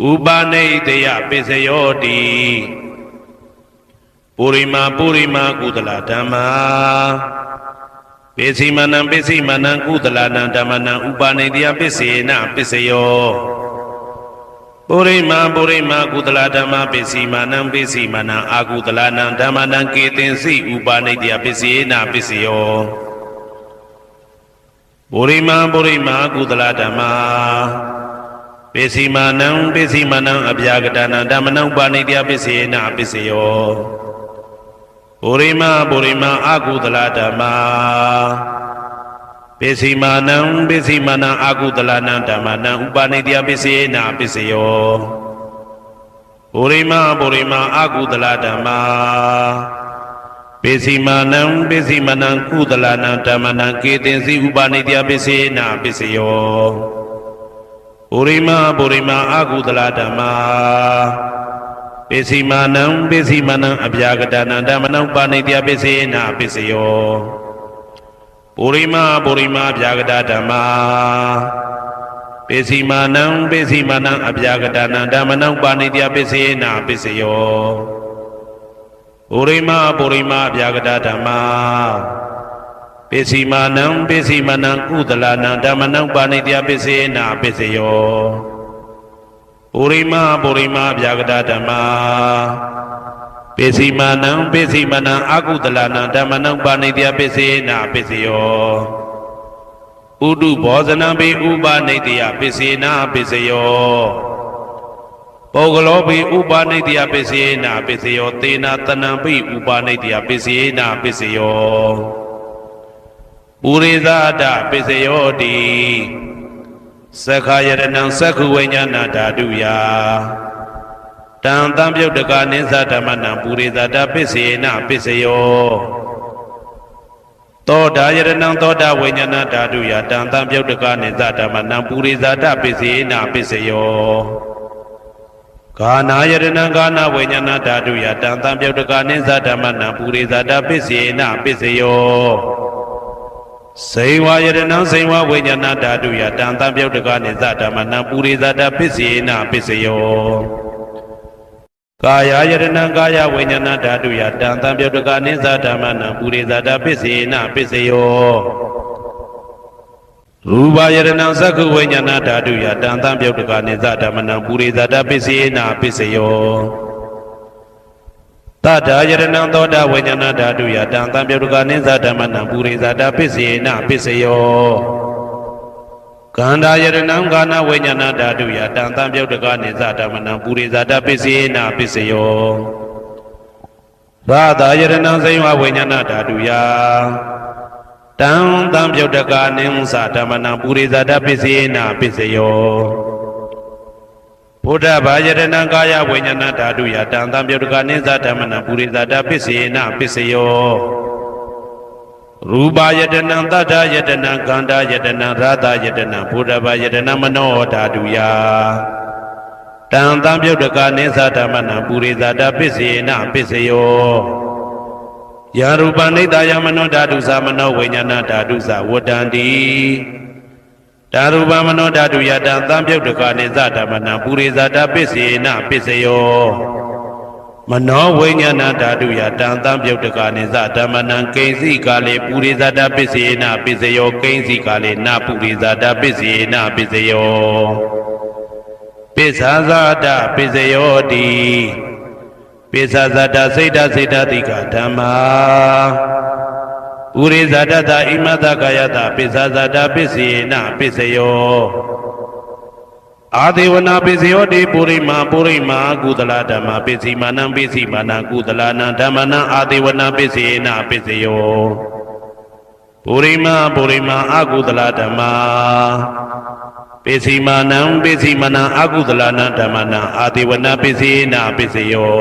ဥပနိတယပစ္စယောတိပုရိမာကုသလဓမ္မာပိစိမနံကုသလနံဓမ္မနံဥပနိတယပစ္စေနပစ္စယောပုရိမာကုသလဓမ္မာပိစိမနံအာကုသလနံဓမ္မနံကေတင်စိဥပနိတယပစ္စေနပစ္စယောပုရိမာကုသလဓမ္မာပိစိမနံအဗျာကတနံဓမ္မနံဥပနိတယပစ္စေနပစ္စယောပုရိမာအာကုသလဓမ္မာပိစိမနံအာကုသလနံဓမ္မနံဥပနိတယပစ္စေနပစ္စယောပုရိမာအာကုသလဓမ္မာပိစိမနံကုသလနံဓမ္မနံကေတင်စီဥပနိတယပစ္စေနပစ္စယောပုရိမာအာကုသလဓမ္မာပိစိမနံအဗျာကတနံဓမ္မနံဥပနိတယပစ္စေနပစ္စယောပုရိမာအဗျာကတဓမ္မာပိစိမနံအဗျာကတနံဓမ္မနံဥပနိတယပစ္စေနပစ္စယောပုရိမာအဗျာကတဓမ္မာပိစိမနံကုသလနံဓမ္မနံဥပနိတယပစ္စေနပစ္စယောပုရိမာအဗျာကတဓမ္မာပိစိမနံအာကုသလနံဓမ္မနံဥပနိတယပစ္စေနပစ္စယောဥဒုဘောဇနံပိဥပနိတယပစ္စေနပစ္စယောပုဂ္ဂလောပိဥပနိတယပစ္စေနပစ္စယောသေနတနံပိဥပနိတယပစ္စေနပစ္စယောပုရိသဒပစ္စယောတိသက္ခာယရဏံသက္ခုဝိညာဏဓာတုယတံတံပြုတ်တကာနိသဓမ္မနံပုရိသဒပစ္စေနပစ္စယောသောတာယရဏံသောတာဝိညာဏဓာတုယတံတံပြုတ်တကာနိသဓမ္မနံပုရိသဒပစ္စေနပစ္စယောဂာနာယရဏံဂာနာဝိညာဏဓာတုယတံတံပြုတ်တကာနိသဓမ္မနံပုရိသဒပစ္စေနပစ္စယောစိန်ဝါယရဏံစိန်ဝါဝိညာဏဓာတုယတံတံပြုတ်တကာနိသဓမ္မနံပုရိသဒပစ္စေနပစ္စယောကာယယရဏံကာယဝိညာဏဓာတုယတံတံပြုတ်တကာနိသဓမ္မနံပုရိသဒပစ္စေနပစ္စယောရူပယရဏံသက္ခုဝိညာဏဓာတုယတံတံပြုတ်တကာနိသဓမ္မနံပုရိသဒပစ္စေနပစ္စယောသတ္တယရဏံသောတာဝိညာဏဓာတုယတံတံပြုတ်တကာနိသဓမ္မနံပုရိသဒပစ္စေနပစ္စယောကန္တာယရဏံဂာနာဝိညာဏဓာတုယတံတံပြုတ်တကာနိသဓမ္မနံပုရိသဒပစ္စေနပစ္စယောရာသယရဏံစိဝဝိညာဏဓာတုယတံတံပြုတ်တကာနိသဓမ္မနံပုရိသဒပစ္စေနပစ္စယောဘုဒ္ဓဘာယရဏံကာယဝိညာဏဓာတုယတံတံပြုတ်တကာနိသဓမ္မနံပုရိသဒပစ္စေနပစ္စယောရူပယတနံသတ္တယတနံကန္တာယတနံရာသယတနံဘုဒ္ဓဘာယတနံမနောဓာတုယတံတံပြုတ်တကာနိသဓမ္မနံပုရိသဒပစ္စေနပစ္စယောယရူပနိတယမနောဓာတုသမနောဝိညာဏဓာတုသဝတ္တံတိဓာရူပမနောဓာတုယတံတံပြုတ်တကာနိသဓမ္မနံပုရိသဒပစ္စေနပစ္စယောမနောဝိညာဏဓာတုယတံတံပြုတ်တကာနိသဓမ္မနံကိဉ္စီကာလေပုရိသဒပစ္စေနပစ္စယောကိဉ္စီကာလေနပုရိသဒပစ္စေနပစ္စယောပိစ္ဆာဇာတပစ္စယောတိပိစ္ဆာဇာတစိတ်တတိကဓမ္မာပုရိသဒတဣမတကာယတပိစ္ဆာဇာတပစ္စေနပစ္စယောအာဒေဝနာပိစယောတိပုရိမာကုသလဓမ္မပိစိမာနံကုသလနံဓမ္မနံအာဒေဝနာပိစေနပိစယောပုရိမာအကုသလဓမ္မပိ ပိစီမာနံပိစီမနံအကုသလနာဓမ္မနာအာတိဝနာပိစီနာပိစယော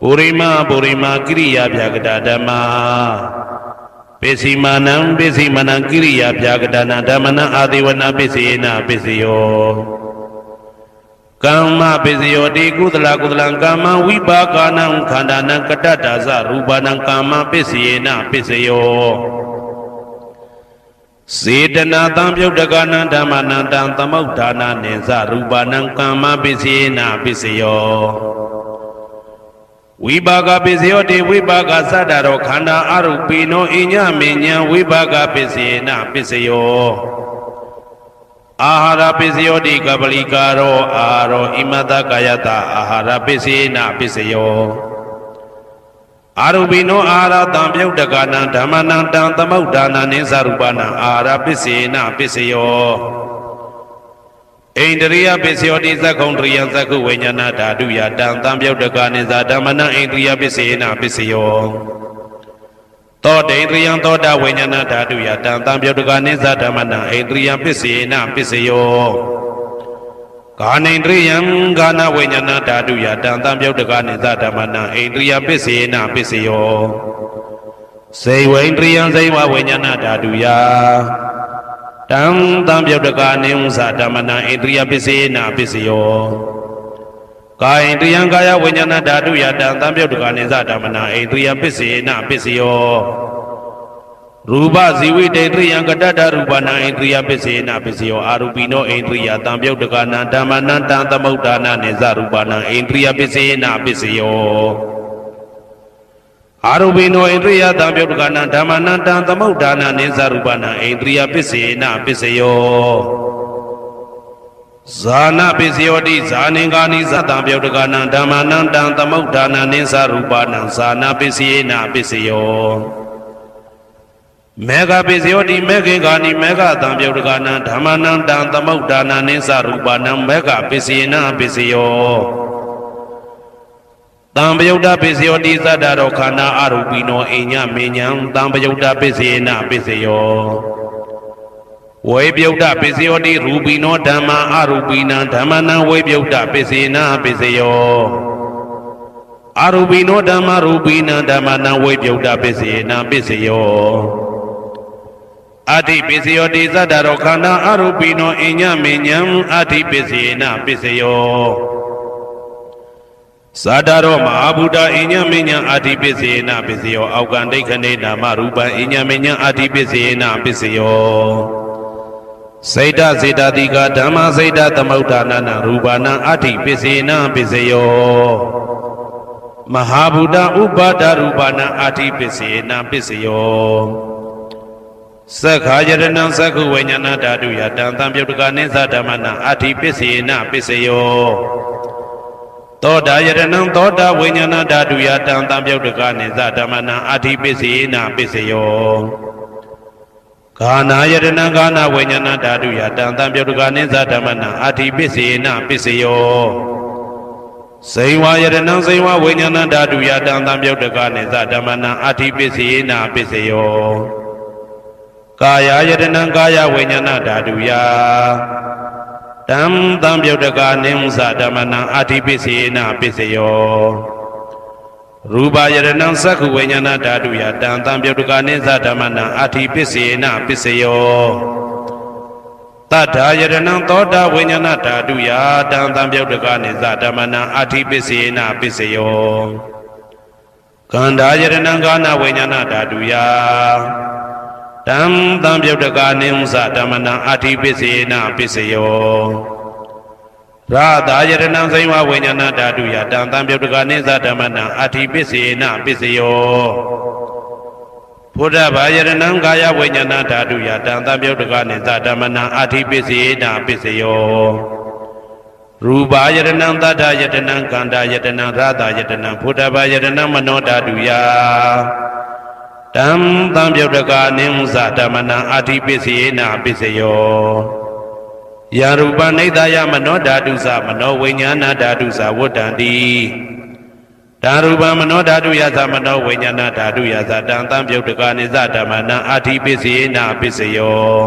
ပုရိမကိရိယာဗျာကတာဓမ္မာပိစီမာနံပိစီမနံကိရိယာဗျာကတာနာဓမ္မနာအာတိဝနာပိစီနာပိစယောကမ္မပိစယောတိကုသလကမ္မဝိပါကနံခန္ဓာနံကတ္တတာသရူပနံကမ္မပိစီနာပိစယောစေတနာတံပြုတ်တကနံဓမ္မနံတံသမုဋ္ဌာနာနိသရူပနံကမ္မပိစီနာပိစယောဝိပါကပိစယောတိဝိပါကသတ္တရောခန္ဓာအရုပိနောအညမေညံဝိပါကပိစီနာပိစယောအာဟာရပိစယောတိကပလိကာရောအာရောဣမတကာယတအာဟာရပိစီနာပိစယောအာရုပိနောအာဟာရတံပြုတ်တကနံဓမ္မနံတံသမုဋ္ဌာနာနိသရူပနံအာဟာရပိစီနာပိစယောဣန္ဒရိယပိစယောတိသက္ကုံတရိယသက္ကုဝိညာဏဓာတုယတံသံပြုတ်တကနိသဓမ္မနံဣန္ဒရိယပိစေနာပိစယောသောတေန္ဒရိယသောတာဝိညာဏဓာတုယတံသံပြုတ်တကနိသဓမ္မနံဣန္ဒရိယပိစေနာပိစယောကာနိန္ဒရိယံဂာနဝိညာဏဓာတုယတံသံပြုတ်တကနိသဓမ္မနံဣန္ဒရိယပိစေနာပိစယောစေဝိန္ဒရိယံစေဝဝိညာဏဓာတုယတံသံပြုတ်တကနိဥ္စဓမ္မနံဣန္ဒရိယပိစေနာပိစယောကာယန္တယံကာယဝိညာဏဓာတုယတံသံပြုတ်တကနိသဓမ္မနံဣန္ဒရိယပိစေနာပိစယောရူပဇီဝိတေတရိယံကတ္တရူပနံဣန္ဒရိယပိစေနာပိစယောအာရူပိနောဣန္ဒရိယတံပြုတ်တကနံဓမ္မနံတံသမုဋ္ဌာနာနိသရူပနံဣန္ဒရိယပိစေနာပိစယောအာရူပိနောဣန္ဒရိယတံပြုတ်တကနံဓမ္မနံတံသမုဋ္ဌာနာနိသရူပနံဣန္ဒရိယပိစေနာပိစယောဇာနာပိစယောတိဇာနိကာနိသတံပြုတ်တကနံဓမ္မနံတံသမုဋ္ဌာနာနိသရူပနံဇာနာပိစေနာပိစယောမေဃပိစယောတိမေခေကာနိမေဃတံပြုတ်တကနံဓမ္မနံတံသမုဋ္ဌာနာနိသရူပနံမေဃပိစေနာပိစယောတံပယုတ်တပိစယောတိသတ္တရောခန္ဓာအရူပိနောအိညမေညံတံပယုတ်တပိစေနာပိစယောဝေပြုတ်တပိစယောတိရူပိနောဓမ္မာအရူပိနံဓမ္မနံဝေပြုတ်တပိစေနာပိစယောအရူပိနောဓမ္မာရူပိနံဓမ္မနံဝေပြုတ်တပိစေနာပိစယောအဋ္ဌိပိစယောတိသတ္တရောခန္ဓာအရူပိနောအိညမေညံအဋ္ဌိပိစေနာပိစယောသာတရောမဟာဗုဒ္ဓအိညမေညံအဋ္ဌိပိစေနာပိစယောအောက်ကံဒိဋ္ဌနေနာမရူပံအိညမေညံအဋ္ဌိပိစေနာပိစယောစေတစေတတိကဓမ္မစေတသမုဋ္ဌာနာရူပနာအဋ္ဌိပိစေနာပိစယောမဟာဗုဒ္ဓဥပါဒရူပနာအဋ္ဌိပိစေနာပိစယောသက္ခာယတနံသက္ခုဝိညာဏဓာတုယတံသံပြုတ်တကနိသဓမ္မနံအဋ္ဌိပိစေနာပိစယောသောတာယတနံသောတာဝိညာဏဓာတုယတံသံပြုတ်တကနိသဓမ္မနံအဋ္ဌိပိစေနာပိစယောဂာနာယတနံဂာနာဝိညာဏဓာတုယတံသံပြုတ်တကနိသဓမ္မနံအဋ္ဌိပိစေနာပိစယောစေဝယတနံစေဝဝိညာဏဓာတုယတံသံပြုတ်တကနိသဓမ္မနံအဋ္ဌိပိစေနာပိစယောကာယယတနံကာယဝိညာဏဓာတုယတံသံပြုတ်တကနိဥ္စဓမ္မနံအဋ္ဌိပိစေနာပိစယောရူပယတနံသက္ခုဝိညာဏဓာတုယတံသံပြုတ်တကနိသဓမ္မနံအဋ္ဌိပိစေနာပိစယောတတ္ထာယတနံသောတာဝိညာဏဓာတုယတံသံပြုတ်တကနိသဓမ္မနံအဋ္ဌိပိစေနာပိစယောကန္ဓာယတနံကာနဝိညာဏဓာတုယတံသံပြုတ်တကနိဥ္စဓမ္မနံအဋ္ဌိပိစေနာပိစယောရာသာယတနံဇိဝဝိညာဏဓာတုယတံသံပြုတ်တကနိသဓမ္မနံအဋ္ဌိပိစေနာပိစယောဘုဒ္ဓဘာယတနံကာယဝိညာဏဓာတုယတံသံပြုတ်တကနိသဓမ္မနံအဋ္ဌိပိစေနာပိစယောရူပယတနံသတ္တယတနံကန္တာယတနံရာသာယတနံဘုဒ္ဓဘာယတနံမနောဓာတုယတံသံပြုတ်တကနိဥ္စဓမ္မနံအဋ္ဌိပိစေနာပိစယောယရူပနိဒာယမနောဓာတုသမနောဝိညာဏဓာတုသဝတ္တံတိဓာရူပမနောဓာတုယသမနောဝိညာဏဓာတုယသတံသံပြုတ်တကနိသဓမ္မနံအဋ္ဌိပိစေနာပိစယော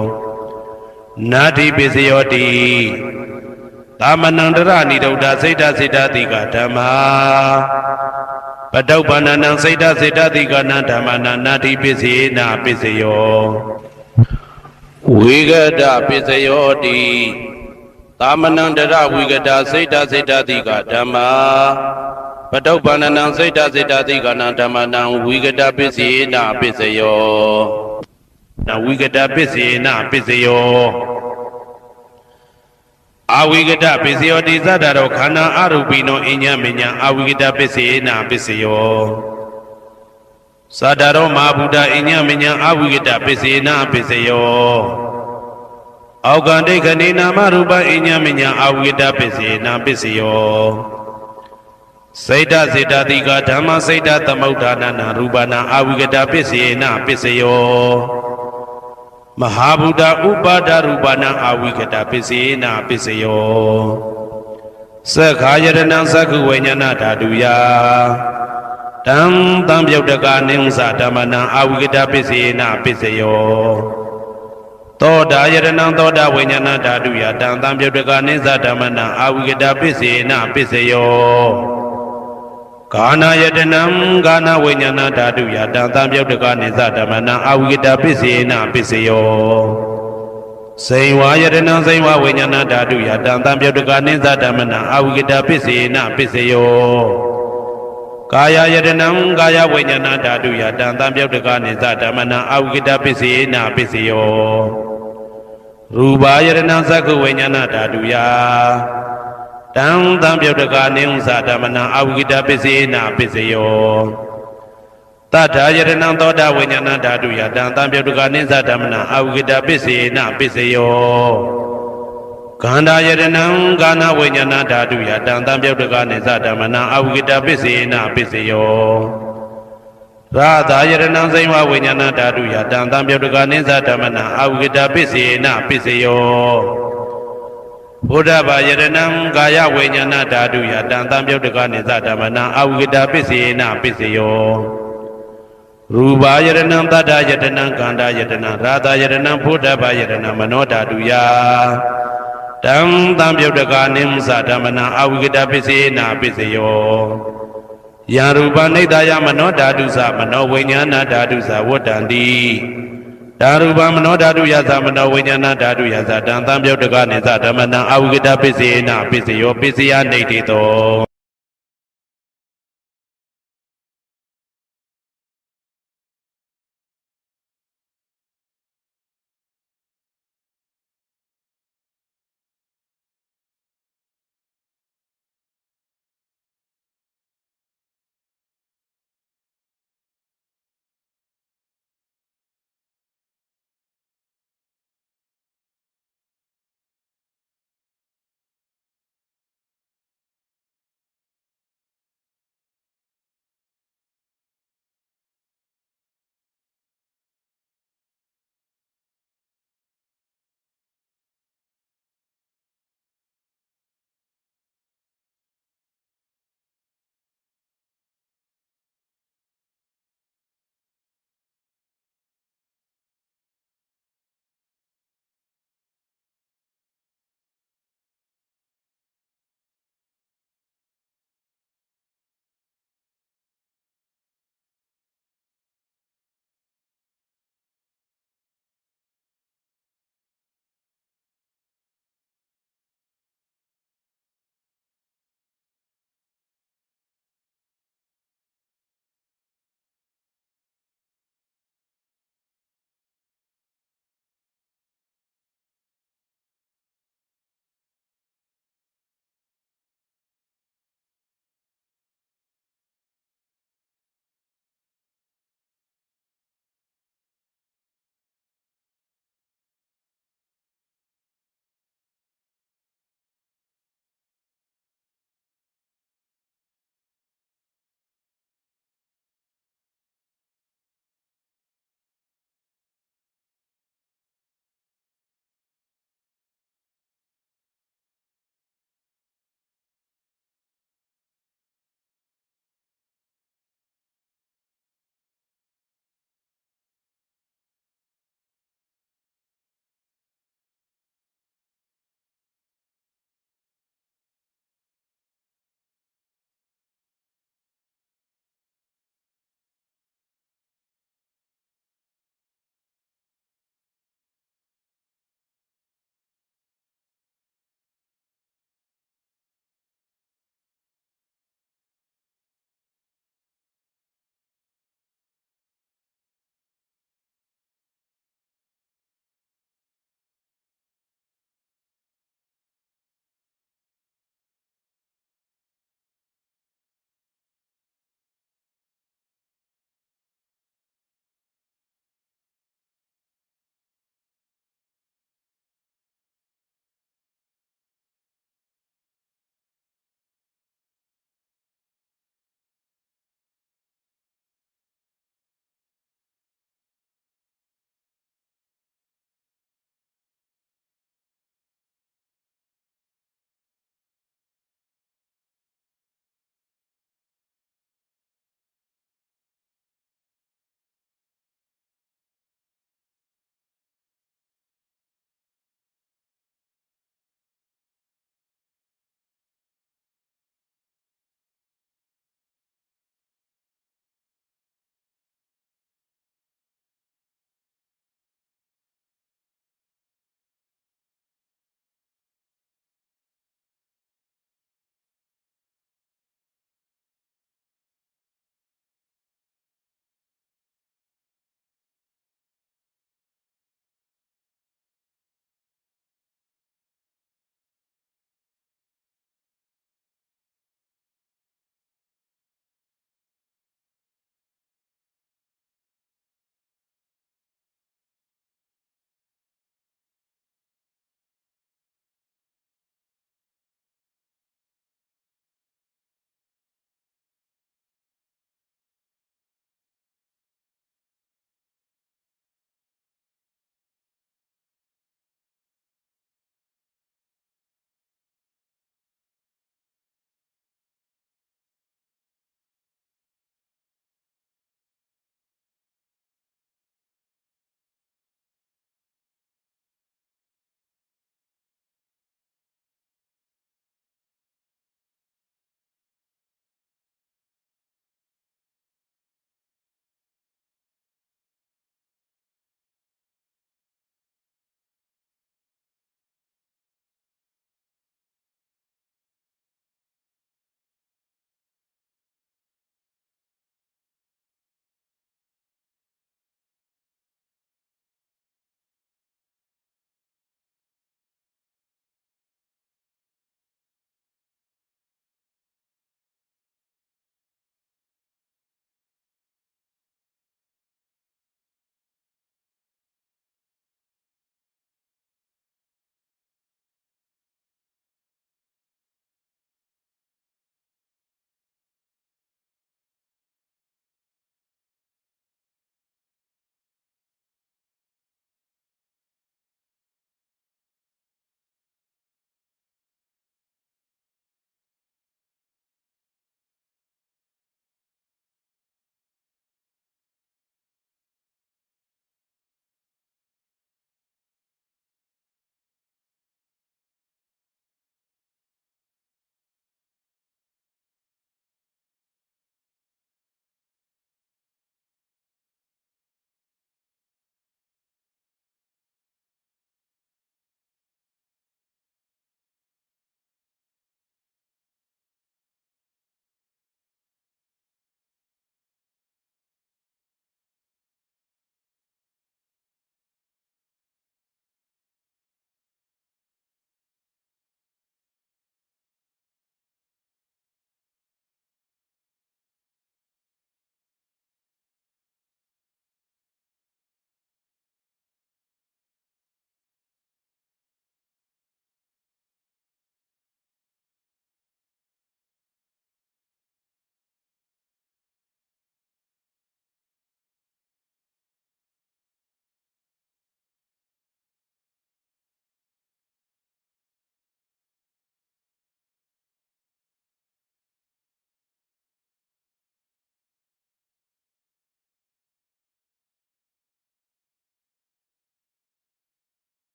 နာတိပစ္စယောတိသာမဏန္တရနိဒုဒ္ဓစိတ်တစေတတိကဓမ္မာပတုပ္ပန္နံစိတ်တစေတတိကနံဓမ္မနာနာတိပစ္စေနာပစ္စယောဝိဂဒပစ္စယောတိသာမဏန္တရဝိဂဒစိတ်တစေတတိကဓမ္မာပတုပ္ပန္နံစိတ်တစေတတိကနံဓမ္မနာဝိဂဒပစ္စေနာပစ္စယောနာဝိဂဒပစ္စေနာပစ္စယောအာဝိကတပစ္စယောတိသတ္တရောခန္ဓာအရူပိနောအညမညအာဝိကတပစ္စေနာပစ္စယောသတ္တရောမဟာဗုဒ္ဓအညမညအာဝိကတပစ္စေနာပစ္စယောအောက်ကံဒိဋ္ဌနေနာမရူပအညမညအာဝိကတပစ္စေနာပစ္စယောစိတ်တစေတတိကဓမ္မစိတ်တသမုဋ္ဌာနာရူပနာအာဝိကတပစ္စေနာပစ္စယောမဟာဗုဒ္ဓဥပါဒရူပနာအာဝိကတပစ္စေနာပစ္စယောသက္ခာယရဏံသက္ခုဝိညာဏဓာတုယတံတံပြုတ်တကာနိဥ္စဓမ္မနာအာဝိကတပစ္စေနာပစ္စယောသောတာယရဏံသောတာဝိညာဏဓာတုယတံတံပြုတ်တကာနိဥ္စဓမ္မနာအာဝိကတပစ္စေနာပစ္စယောကာနာယတနံကာနာဝိညာဏဓာတုယတံတံပြုတ်တကနိသဓမ္မနာအာဝိကတပစ္စေနာပစ္စယောစိန်ဝါယတနံစိန်ဝဝိညာဏဓာတုယတံတံပြုတ်တကနိသဓမ္မနာအာဝိကတပစ္စေနာပစ္စယောကာယယတနံကာယဝိညာဏဓာတုယတံတံပြုတ်တကနိသဓမ္မနာအာဝိကတပစ္စေနာပစ္စယောရူပယတနံသက္ခဝိညာဏဓာတုယတံတံပြုတ်တကာနိဥ္စဓမ္မနာအာဝိကတပစ္စေနာပစ္စယောတထာယရဏံသောတာဝိညာဏဓာတုယတံတံပြုတ်တကာနိဥ္စဓမ္မနာအာဝိကတပစ္စေနာပစ္စယောခန္ဓာယရဏံကာနာဝိညာဏဓာတုယတံတံပြုတ်တကာနိဥ္စဓမ္မနာအာဝိကတပစ္စေနာပစ္စယောရာသာယရဏံစိမ္ဝဝိညာဏဓာတုယတံတံပြုတ်တကာနိဥ္စဓမ္မနာအာဝိကတပစ္စေနာပစ္စယောဘုဒ္ဓဘာယရဏံကာယဝိညာဏဓာတုယတံတံပြုတ်တကနိသဓမ္မနာအာဝိကတပစ္စေနာပစ္စယောရူပယရဏံတတ္တယတနံကန္တာယတနံရာသယရဏံဘုဒ္ဓဘာယရဏံမနောဓာတုယတံတံပြုတ်တကနိသဓမ္မနာအာဝိကတပစ္စေနာပစ္စယောယံရူပနိဒာယမနောဓာတုသမနောဝိညာဏဓာတုသဝတ္တန္တိဓာရူပမနောဓာတုယသမနောဝိညာဏဓာတုယသတံတံပြုတ်တကနိသဓမ္မနံအာဝိကတပစ္စေနာပစ္စယောပစ္စယနေတိတော